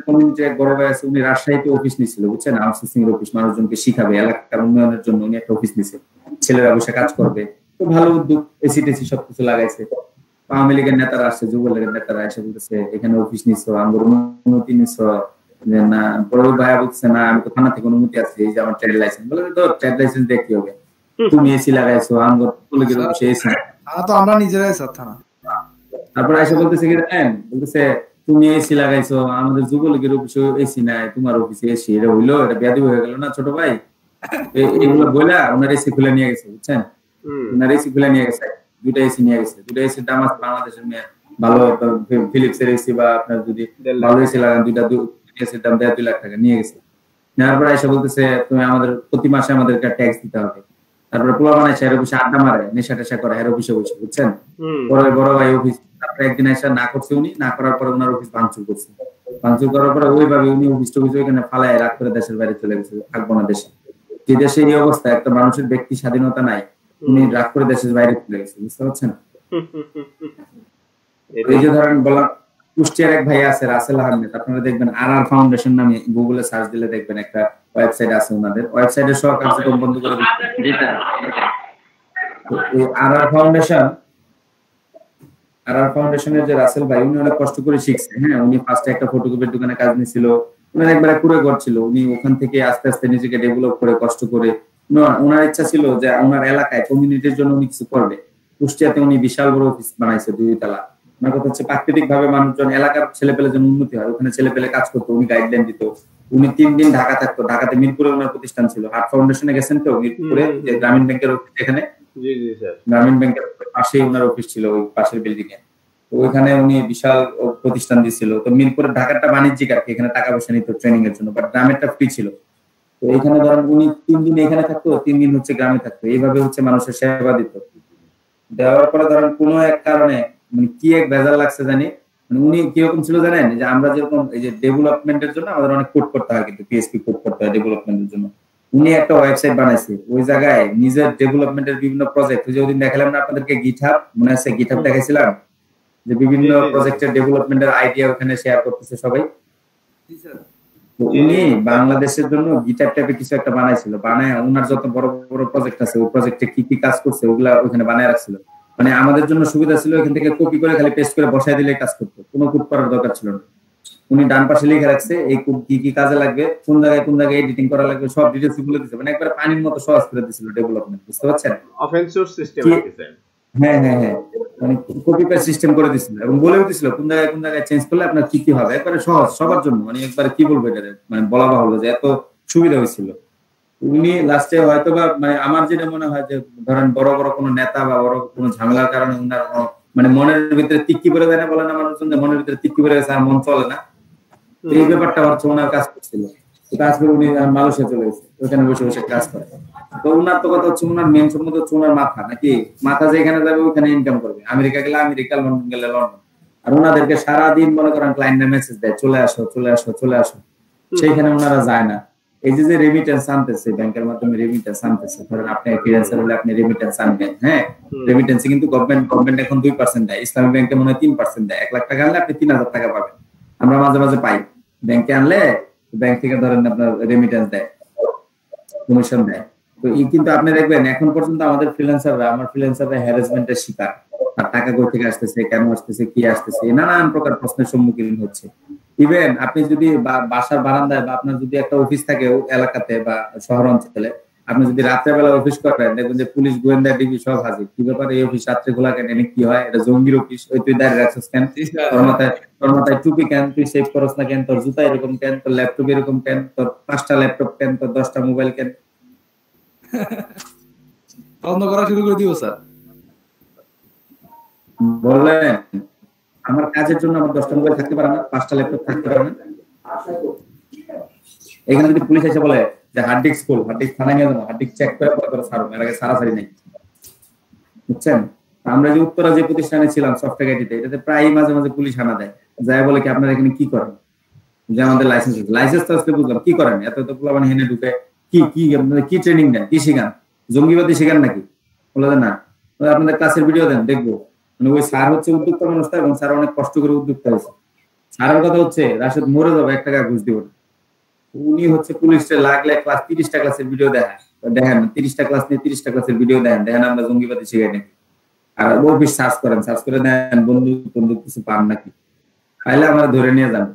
Speaker 2: কমিউনিটি এক বড় ভাই আছে, উনি রাজশাহীতে অফিস নিয়েছিল, বুঝছেন? আউটসোর্সিং অফিস, মানুষজনকে শিখাবে, এলাকার উন্নয়নের জন্য উনি একটা অফিস নিয়েছে, ছেলেরা বসে কাজ করবে। তো ভালো উদ্যোগ, এসি টেসি সবকিছু লাগাইছে। আওয়ামী লীগের নেতারা আসছে, যুবলীগের নেতারা এসে বলতেছে এখানে অফিস নিচ্ছো, আমার অনুমতি নিচ্ছো না? বড় ভাইয়া বলতেছে না, আমি তো থানা থেকে অনুমতি আছে, এই যে আমার ট্রেড লাইসেন্স। বলে তো ট্রেড লাইসেন্স দিয়ে কি হবে, তুমি এসি লাগাইছো, আমার যুবলীগের অফিসে এসি,
Speaker 10: তো আমরা নিজেরাই থানা।
Speaker 2: তারপর এসে বলতেছে কি জানেন, বলতেছে তুমি এসি লাগাইছো, আমাদের যুবলীগের অফিসে এসি নাই, তোমার অফিসে এসি। এটা হইলো, এটা বেয়াদবি হয়ে গেল না ছোট ভাই? এগুলো বইলা ওনার এসি খুলে নিয়ে গেছে, বুঝছেন? ওনার এসি খুলে নিয়ে গেছে, দুটা এসি নিয়ে গেছে। দুটা এসির দাম আছে বাংলাদেশের ভালো ফিলিপস এর এসি বা আপনার যদি ভালো এসি লাগান, দুইটা এসির দাম 1.5-2 লাখ টাকা নিয়ে গেছে। নেওয়ার পর এসে বলতেছে তুমি আমাদের প্রতি মাসে আমাদেরকে ট্যাক্স দিতে হবে। তারপরে পোলা বানাইছে এর অফিসে আড্ডা মারে, নেশা টেশা করে এর অফিসে বসে, বুঝছেন? পরে বড় ভাই অফিস, তারপরে একদিন এসে না করছে উনি, না করার পরে ওনার অফিস ভাঙচুর করছে। ভাঙচুর করার পরে ওইভাবে উনি অফিস টফিস ওইখানে ফালায় রাগ করে দেশের বাইরে চলে গেছে, থাকবো না দেশে। যে দেশে এই অবস্থা, একটা মানুষের ব্যক্তি স্বাধীনতা নাই, উনি রাগ করে দেশের বাইরে চলে গেছে, বুঝতে পারছেন? এই যে ধরেন বলা, কুষ্টিয়ার এক ভাই আছে রাসেল আহমেদ, আপনারা দেখবেন আর ফাউন্ডেশন নামে গুগলে সার্চ দিলে দেখবেন একটা ওয়েবসাইট আছে ওনাদের, ওয়েবসাইটের সব কার্যক্রম বন্ধ করে দিচ্ছে। আর ফাউন্ডেশনের যে রাসেল ভাই, উনি অনেক কষ্ট করে শিখছে। হ্যাঁ, উনি ফার্স্টে একটা ফটোকপির দোকানে কাজ নিয়েছিল, উনি একবারে পুরো করছিল। উনি ওখান থেকে আস্তে আস্তে নিজেকে ডেভেলপ করে কষ্ট করে, ওনার ইচ্ছা ছিল যে ওনার এলাকায় কমিউনিটির জন্য উনি কিছু করবে। কুষ্টিয়াতে উনি বিশাল বড় অফিস বানাইছে, 2 তলা। আমার কথা হচ্ছে প্রাকৃতিক ভাবে মানুষজন, এলাকার ছেলেপেলে যেন উন্নতি হয়, ওখানে ছেলেপেলে কাজ করতো, উনি গাইডলাইন দিত। উনি 3 দিন ঢাকা থাকতো, ঢাকাতে মিরপুরে ওনার প্রতিষ্ঠান ছিল। হার্ট ফাউন্ডেশনে গেছেন তো, মিরপুরে যে গ্রামীণ ব্যাংকের অফিস, এখানে গ্রামীণ ব্যাংকের পাশেই ওনার অফিস ছিল, ওই পাশের বিল্ডিং এ। তো ওইখানে উনি বিশাল প্রতিষ্ঠান দিয়েছিল। তো মিরপুরের, ঢাকারটা বাণিজ্যিক আর কি, এখানে টাকা পয়সা নিত ট্রেনিং এর জন্য, বাট গ্রামেরটা ফ্রি ছিল। তো এইখানে ধরেন উনি 3 দিন এখানে থাকতো, 3 দিন হচ্ছে গ্রামে থাকতো, এইভাবে হচ্ছে মানুষের সেবা দিত। দেওয়ার পরে ধরেন কোনো এক কারণে মানে কি এক ভেজাল লাগছে জানি, মানে উনি কিরকম ছিল জানেন, যে আমরা যেরকম এই যে ডেভেলপমেন্টের জন্য আমাদের অনেক কোড করতে হয়, কিন্তু পিএইচপি কোড করতে হয় ডেভেলপমেন্টের জন্য। উনি একটা ওয়েবসাইট বানাইছে, ওই জায়গায় নিজের ডেভেলপমেন্টের বিভিন্ন প্রজেক্ট, ওই যে ওদিন দেখালাম না আপনাদেরকে গিটহাব, মনে আছে গিটহাব দেখাইছিলাম, যে বিভিন্ন প্রজেক্টের ডেভেলপমেন্টের আইডিয়া ওখানে শেয়ার করতেছে সবাই। উনি বাংলাদেশের জন্য গিটহাব টাইপের কিছু একটা বানাইছিল, বানায় ওনার যত বড় বড় প্রজেক্ট আছে, ওই প্রজেক্টে কি কি কাজ করছে ওগুলা ওখানে বানায় রাখছিল। মানে আমাদের জন্য সুবিধা ছিল, এখান থেকে কপি করে খালি পেস্ট করে বসায় দিলে কাজ করতো, কোনো কোড করার দরকার ছিল না। উনি ডান পাশে লিখে রাখছে এই কোড কি কি কাজে লাগবে, কোন জায়গায় এডিটিং করা লাগবে, সব ডিটেইলস বলে দিয়েছে। মানে একবার পানির মতো সহজ করে দিয়েছিল ডেভেলপমেন্ট, বুঝতে পারছেন?
Speaker 4: ওপেন সোর্স সিস্টেম আছে।
Speaker 2: হ্যাঁ, মানে কপি পেস্ট সিস্টেম করে দিয়েছিল, এবং বলেও দিয়েছিল কোন জায়গায় চেঞ্জ করলে আপনার কি কি হবে, একবারে সহজ সবার জন্য। মানে একবারে কি বলবো এটা, মানে বলা বাহুল্য যে এত সুবিধা হয়েছিল। উনি লাস্টে হয়তো বা, মানে আমার যেটা মনে হয় যে ধরেন বড় বড় কোনো নেতা বা বড় কোনো ঝামেলার কারণে উনার মানে মনের ভিতরে তিক্কি করে দেয় না, বলে না মানুষজন যে মনের ভিতরে তিক্কি করে গেছে আর মন চলে না, এই ব্যাপারটা হচ্ছে ওনার কাজ করছিল। কাজ করে উনি মালয়েশিয়া চলে গেছে, ওখানে বসে বসে কাজ করে। তো উনার তো কথা হচ্ছে, উনার মেন সম্বন্ধ হচ্ছে উনার মাথা, নাকি মাথা যেখানে যাবে ওখানে ইনকাম করবে। আমেরিকা গেলে আমেরিকা, লন্ডন গেলে লন্ডন। আর ওনাদেরকে সারাদিন মনে করেন ক্লায়েন্টরা মেসেজ দেয়, চলে আসো চলে আসো চলে আসো, সেইখানে ওনারা যায় না। এই যে রেমিটেন্স আনতেছে, ব্যাংকের মাধ্যমে রেমিটেন্স আনতেছে, ধরেন আপনি ফ্রিল্যান্সার হলে আপনি রেমিটেন্স আনবেন। হ্যাঁ, রেমিটেন্স কিন্তু গভর্নমেন্ট এখন 2% দেয়, ইসলামী ব্যাংকে মনে হয় 3% দেয়। 1 লাখ টাকা আনলে আপনি 3000 টাকা পাবেন। আমরা মাঝে মাঝে পাই, ব্যাংকে আনলে ব্যাংক থেকে ধরেন আপনার রেমিটেন্স দেয়, কমিশন দেয়। তো এই কিন্তু আপনি দেখবেন এখন পর্যন্ত আমাদের ফ্রিল্যান্সাররা হ্যারাসমেন্টের শিকার। আর টাকা কই থেকে আসতেছে, কেন আসতেছে, কি আসতেছে, নানান প্রকার প্রশ্নের সম্মুখীন হচ্ছে। ইভেন আপনি যদি বাসার বারান্দায় বা আপনার যদি একটা অফিস থাকে এলাকাতে বা শহর অঞ্চলে, আপনি যদি রাত্রেবেলা অফিস করেন, দেখবেন যে পুলিশ, গোয়েন্দা, ডিবি সব হাজির। কি ব্যাপার, এই অফিস রাত্রে খোলা কেন, এনে কি হয়, এটা জঙ্গির অফিস, ওই তুই দাঁড়িয়ে রাখছিস কেন, তোর মাথায় টুপি কেন, তুই সেভ করস না কেন, তোর জুতা এরকম কেন, তোর ল্যাপটপ এরকম কেন, তোর 5টা ল্যাপটপ কেন, তোর 10টা মোবাইল কেন।
Speaker 10: বন্ধ করা শুরু করে দিও স্যার।
Speaker 2: বললেন আমার কাজের জন্য আমার 10টা মোবাইল থাকতে পারে না, 5টা ল্যাপটপ থাকতে পারে না। এখানে যদি পুলিশ এসে বলে যে hard disk full, hard disk থানায় নিয়ে যাবো, হার্ড ডিস্ক চেক করে পরে ছাড়ো, এর আগে সারাসারি নেই, বুঝছেন? আমরা যে উত্তরা যে প্রতিষ্ঠানে ছিলাম সফটওয়্যার আইটিতে, এটাতে প্রায় মাঝে মাঝে পুলিশ হানা দেয়, যায় বলে কি আপনারা এখানে কি করেন, যে আমাদের লাইসেন্স তো আসলে বুঝলাম কি করেন, এত পোলাপান হেনে ঢুকে কি ট্রেনিং দেন, কি শিখান, জঙ্গিবাদী শিখান নাকি? বলে না, আপনাদের ক্লাসের ভিডিও দেন দেখবো। মানে ওই স্যার হচ্ছে উদ্যোক্তা মানুষটা, এবং স্যার অনেক কষ্ট করে উদ্যোক্তা হয়েছে। স্যারের কথা হচ্ছে রাশেদ মরে যাবে, 1 টাকা ঘুষ দিব না। উনি হচ্ছে পুলিশে লাগলে ক্লাস 30টা ক্লাসের ভিডিও দেখেন 30টা ক্লাস নিয়ে 30টা ক্লাসের ভিডিও দেখেন আমরা জঙ্গিবাদী শিখাই নাকি। আর অফিস সার্চ করে দেন বন্ধু কিছু পান নাকি, পাইলে আমরা ধরে নিয়ে যান,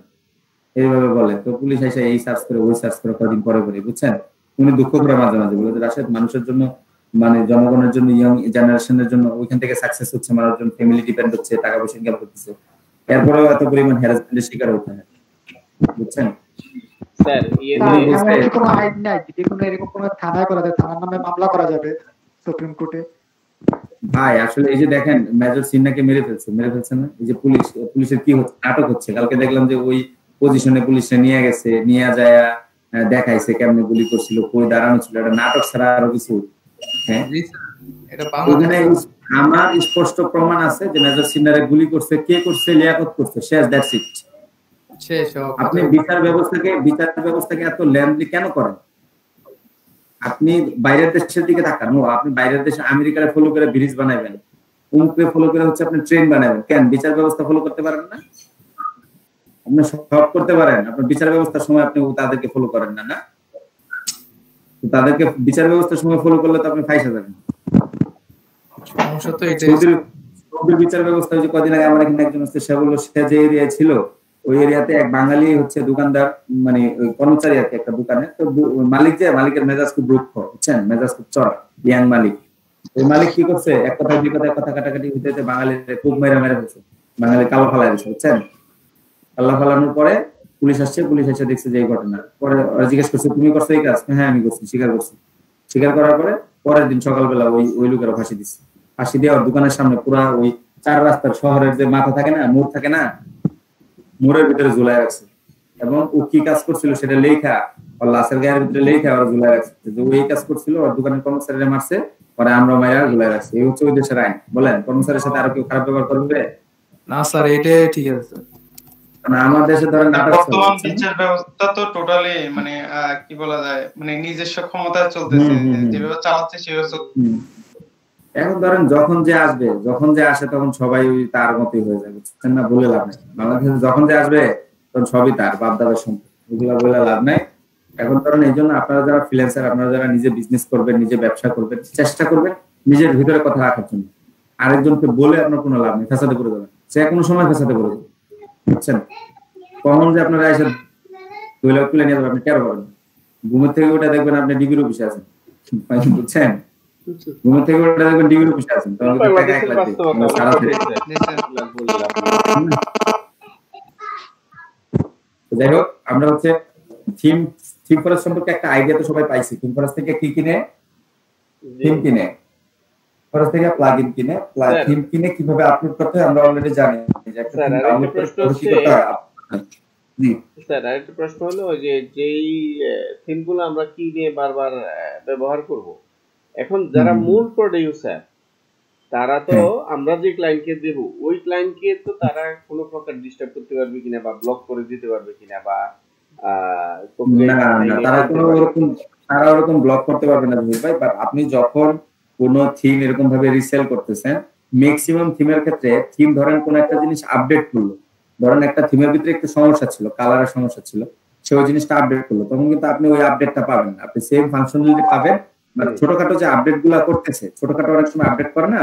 Speaker 2: এইভাবে বলে। তো পুলিশ এসে এই সার্চ করে ওই সার্চ করে কদিন পরে বুঝছেন। উনি দুঃখ করে মাঝে মাঝে বলে রাশেদ মানুষের জন্য, মানে জনগণের জন্য, ইয়ং জেনারেশনের জন্য ওইখান থেকে সাকসেস হচ্ছে, মানুষজন ফ্যামিলি ডিপেন্ড হচ্ছে, টাকা পয়সা ইনকাম করতেছে, এরপরেও এত পরিমাণ হ্যারাসমেন্টের শিকার হতে হয়, বুঝছেন?
Speaker 4: স্যার
Speaker 8: কোনো আইন নাই যে কোনো এরকম কোনো থানায় করা যায়, থানার নামে মামলা করা যাবে সুপ্রিম কোর্টে?
Speaker 2: ভাই আসলে এই যে দেখেন মেজর সিনহাকে মেরে ফেলছে না, এই যে পুলিশের কি হচ্ছে, নাটক হচ্ছে। কালকে দেখলাম যে ওই পজিশনে পুলিশে নিয়ে যায় দেখাইছে কেমনে গুলি করছিল, কই দাঁড়ানো ছিল, এটা নাটক ছাড়া আরো কিছু। হ্যাঁ
Speaker 10: জি স্যার এটা
Speaker 2: ওখানে
Speaker 10: বাংলাদেশ
Speaker 2: আমার স্পষ্ট প্রমাণ আছে যে মেজর সিনারে গুলি করছে, কে করছে, লিয়াকত করছে, শেষ, দ্যাটস ইট।
Speaker 10: শেষ
Speaker 2: আপনি বিচার ব্যবস্থাকে এত ল্যান্ডলি কেন করেন? আপনি বাইরের দেশের দিকে তাকান, আপনি বাইরের দেশে আমেরিকারে ফলো করে ব্রিজ বানাবেন, উমুকরে ফলো করে হচ্ছে আপনি ট্রেন বানাবেন, কেন বিচার ব্যবস্থা ফলো করতে পারেন না? আপনি সব করতে পারেন, আপনার বিচার ব্যবস্থার সময় আপনি তাদেরকে ফলো করেন না, না তাদেরকে বিচার ব্যবস্থার সময় ফলো করলে তো আপনি ফাইসা যাবেন।
Speaker 10: সমস্যা তো এটাই।
Speaker 2: সৌদির বিচার ব্যবস্থা হচ্ছে কদিন আগে আমার এখানে একজন হচ্ছে, সে বললো সে যে এরিয়ায় ছিল ওই এরিয়াতে এক বাঙালি হচ্ছে দোকানদার, মানে কর্মচারী আর কি একটা দোকানে, তো মালিকের মেজাজ খুব রুক্ষ, বুঝছেন, মেজাজ খুব চড়া, ইয়াং মালিক। ওই মালিক কি করছে, এক কথা দুই কথায় কথা কাটাকাটি হইতে বাঙালির খুব মেরে ফেলছে, বাঙালি কালো ফালাই দিচ্ছে, বুঝছেন। কালো ফালানোর পরে পুলিশ এসে দেখছে যে এই ঘটনা, পরে জিজ্ঞেস করছে তুমি করছো এই কাজ? হ্যাঁ আমি করছি, স্বীকার করছি। স্বীকার করার পরে পরের দিন সকালবেলা ওই লোকেরা ফাঁসি দিচ্ছে। ফাঁসি দিয়ে ওর দোকানের সামনে পুরা ওই 4 রাস্তার শহরের যে মাথা থাকে না, মোড় থাকে না, মোড়ের ভিতরে ঝুলাই রাখছে। এবং ও কি কাজ করছিল সেটা লেখা ওর লাশের গায়ের ভিতরে লেখা ওরা ঝুলাই রাখছে, যে ও এই কাজ করছিল, ওর দোকানের কর্মচারীরা মারছে, পরে আমরা মাইরা ঝুলাই রাখছি। এই হচ্ছে ওই দেশের আইন। বলেন কর্মচারীর সাথে আরো কেউ খারাপ ব্যবহার করবে?
Speaker 10: না স্যার এটাই ঠিক আছে।
Speaker 2: আমার দেশে ধরেন
Speaker 11: বর্তমান বিচার ব্যবস্থা তো টোটালি মানে কি বলা যায়, মানে নিজস্ব ক্ষমতায় চলতেছে, যেভাবে চালাচ্ছে সেভাবে।
Speaker 2: এখন ধরেন যখন যে আসে তখন সবাই ওই তার মতই হয়ে যায়, বুঝছেন না, বলে লাভ নেই। বাংলাদেশে যখন যে আসবে তখন সবই তার বাপ দাদার সম্পদ, এগুলা বলে লাভ নাই। এখন ধরেন এই জন্য আপনারা যারা ফ্রিল্যান্সার, আপনারা যারা নিজে বিজনেস করবেন, নিজে ব্যবসা করবেন, চেষ্টা করবেন নিজের ভিতরে কথা রাখার জন্য। আরেকজনকে বলে আপনার কোনো লাভ নেই, ফেসাতে পড়ে যাবেন, সে কোনো সময় ফেসাতে পড়ে যাবে, বুঝছেন। কখন যে আপনারা এসে 2 লাখ তুলে নিয়ে যাবেন আপনি কেন পারবেন? ঘুমের থেকে ওটা দেখবেন আপনি ডিগ্রির অফিসে আছেন, বুঝছেন, ঘুমের থেকে ওটা দেখবেন ডিগ্রির অফিসে আছেন, তখন টাকা 1 লাখ দিবেন সারা থেকে। যাই হোক, আমরা হচ্ছে থিম ফরেস্ট সম্পর্কে একটা আইডিয়া তো সবাই পাইছি। থিম ফরেস্ট থেকে কি কিনে? থিম কিনে, ফরেস্ট থেকে প্লাগইন কিনে, থিম কিনে কিভাবে আপলোড করতে হয় আমরা অলরেডি জানি।
Speaker 4: স্যার আরেকটা প্রশ্ন হলো যে যেই থিমগুলো আমরা কিনে বারবার ব্যবহার করব, এখন যারা মূল প্রোডিউসার তারা তো আমরা যে ক্লায়েন্টকে দেব ওই ক্লায়েন্টকে তো তারা কোনো প্রকার ডিস্টার্ব করতে পারবে কিনা বা ব্লক করে দিতে পারবে কিনা, বা
Speaker 2: তারা ওরকম ব্লক করতে পারবে না ভাই। বাট আপনি যখন কোন থিম এরকম ভাবে রিসেল করতেছেন, ম্যাক্সিমাম থিমের ক্ষেত্রে থিম ধরেন কোন একটা জিনিস আপডেট করলো, ধরেন একটা থিমের ভিতরে একটু সমস্যা ছিল, কালারের সমস্যা ছিল, সে ওই জিনিসটা আপডেট করলো, তখন কিন্তু আপনি ওই আপডেটটা পাবেন না, আপনি সেম ফাংশনালিটি পাবেন। মানে ছোটখাটো যে আপডেট গুলা করতেছে, ছোটখাটো অনেক সময় আপডেট করে না,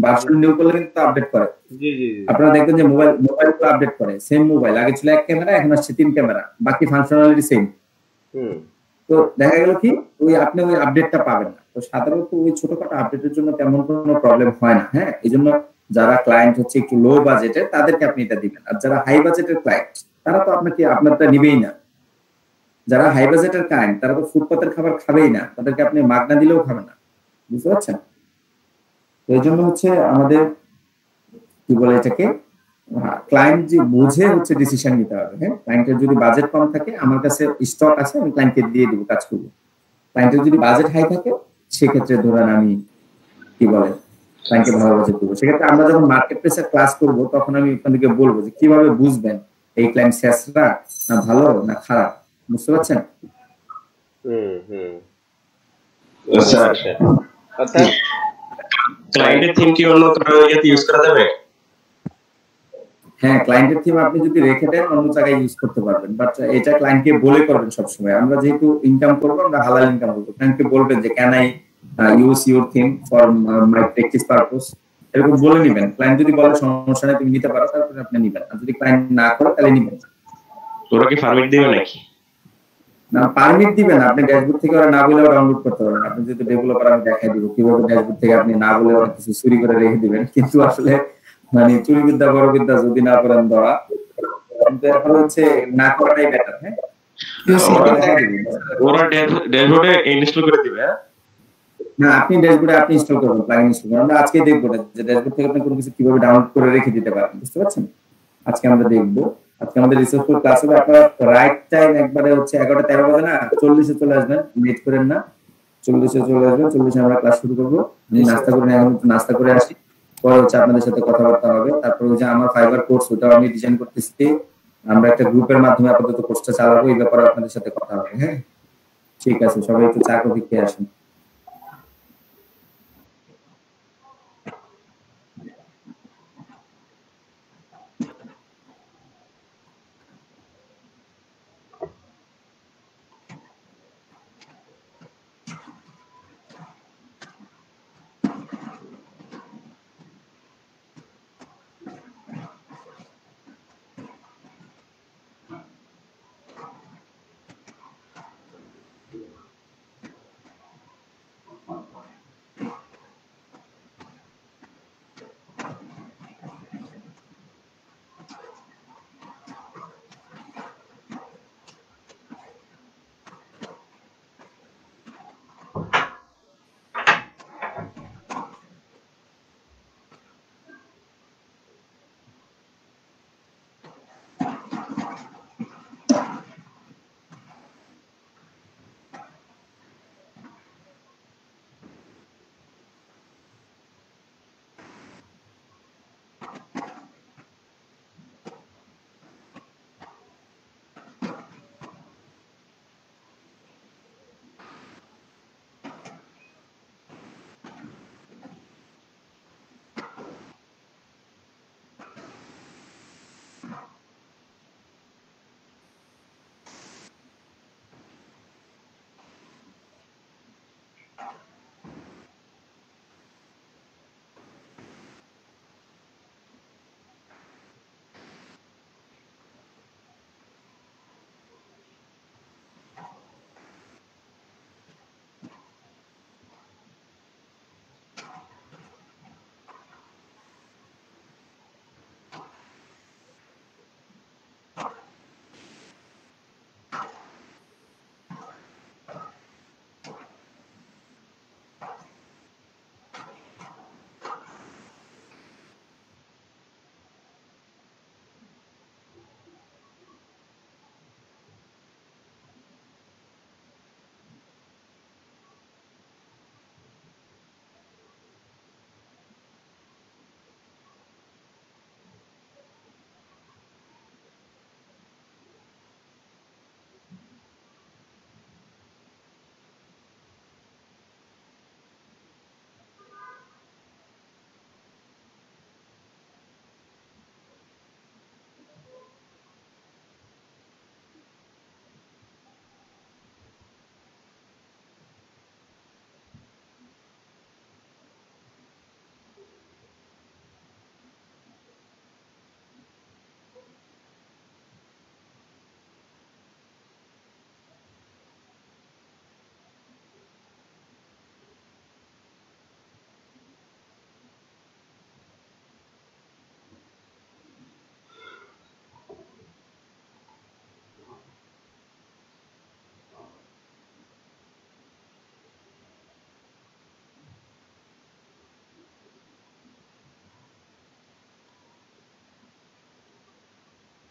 Speaker 2: ভার্সন নিউ করলে কিন্তু আপডেট করে। আপনারা দেখবেন যে মোবাইল গুলো আপডেট করে, সেম মোবাইল, আগে ছিল 1 ক্যামেরা, এখন আসছে 3 ক্যামেরা, বাকি ফাংশনালিটি সেম। তো দেখা গেল কি আপনি ওই আপডেটটা পাবেন না। তো সাধারণত ওই ছোটখাটো আপডেটের জন্য তেমন কোনো প্রবলেম হয় না। হ্যাঁ, এই জন্য যারা ক্লায়েন্ট হচ্ছে একটু লো বাজেটের তাদেরকে আপনি এটা দিবেন, আর যারা হাই বাজেটের ক্লায়েন্ট তারা তো আপনারটা নিবেই না। যারা হাই বাজেটের ক্লায়েন্ট তারা তো ফুটপাতের খাবার খাবেই না, তাদেরকে আপনি মাগনা দিলেও খাবে না, বুঝতে পারছেন। তো এই জন্য হচ্ছে আমাদের কি বলে এটাকে, ক্লায়েন্ট যে বুঝে হচ্ছে ডিসিশন নিতে হবে। হ্যাঁ, ক্লায়েন্টের যদি বাজেট কম থাকে, আমার কাছে স্টক আছে, আমি ক্লায়েন্টকে দিয়ে দিব, কাজ করবো। ক্লায়েন্টের যদি বাজেট হাই থাকে, সেক্ষেত্রে ধরেন আমি কি বলে ক্লায়েন্টকে ভালো বাজেট করবো। সেক্ষেত্রে আমরা যখন মার্কেট প্লেসে ক্লাস করবো, তখন আমি আপনাদেরকে বলবো যে কিভাবে বুঝবেন এই ক্লায়েন্ট শেষরা না ভালো না খারাপ, বুঝতে পারছেন।
Speaker 6: ক্লায়েন্টের থিম কি অন্য কারো ইউজ করা যাবে?
Speaker 2: হ্যাঁ, ক্লায়েন্টের থিম আপনি যদি রেখে দেন অন্য জায়গায় ইউজ করতে পারবেন, বাট এটা ক্লায়েন্টকে বলে করবেন সবসময়। আমরা যেহেতু ইনকাম করবো, আমরা হালাল ইনকাম করবো, ক্লায়েন্টকে বলবেন যে can I use your theme for my practice purpose, এরকম বলে নিবেন। ক্লায়েন্ট যদি বলে সমস্যা নেই তুমি নিতে পারো, তারপরে আপনি নিবেন, আর যদি ক্লায়েন্ট না করে তাহলে নিবেন।
Speaker 6: ওরা কি পারমিট দিবে নাকি?
Speaker 2: না, পারমিট দিবেন, আপনি ড্যাশবোর্ড থেকে ওরা না বলেও ডাউনলোড করতে পারবেন। আপনি যদি ডেভেলপার, আমি দেখাই দিব কিভাবে ড্যাশবোর্ড থেকে আপনি না বলে অনেক কিছু চুরি করে রেখে দিবেন, কিন্তু আসলে মানে চুরি বিদ্যা বড় বিদ্যা যদি না করেন ধরা, কিন্তু এখন হচ্ছে না করাটাই বেটার। হ্যাঁ,
Speaker 6: ওরা ড্যাশবোর্ডে ইনস্টল করে দিবে।
Speaker 2: না, আপনি ড্যাশবোর্ডে আপনি ইনস্টল করবেন, প্লাগইন ইনস্টল করবেন। আমরা আজকে দেখবো যে ড্যাশবোর্ড থেকে আপনি কোনো কিছু কিভাবে ডাউনলোড করে রেখে দিতে পারেন, বুঝতে পারছেন। আজকে আমরা দেখবো, আজকে আমাদের রিসোর্সফুল ক্লাস হবে। আপনারা রাইট টাইম একবারে হচ্ছে 11:13 বাজে না 40-এ চলে আসবেন, লেট করেন না। 40-এ চলে আসবেন, 40-এ আমরা ক্লাস শুরু করবো। নাস্তা করে এখন নাস্তা করে আসি, পরে হচ্ছে আপনাদের সাথে কথাবার্তা হবে। তারপর ওই যে আমার ফাইবার কোর্স ওটাও আমি ডিজাইন করতেছি, আমরা একটা গ্রুপের মাধ্যমে আপাতত কোর্সটা চালাবো, এই ব্যাপারে আপনাদের সাথে কথা হবে। হ্যাঁ ঠিক আছে, সবাই একটু চা কফি খেয়ে আসুন।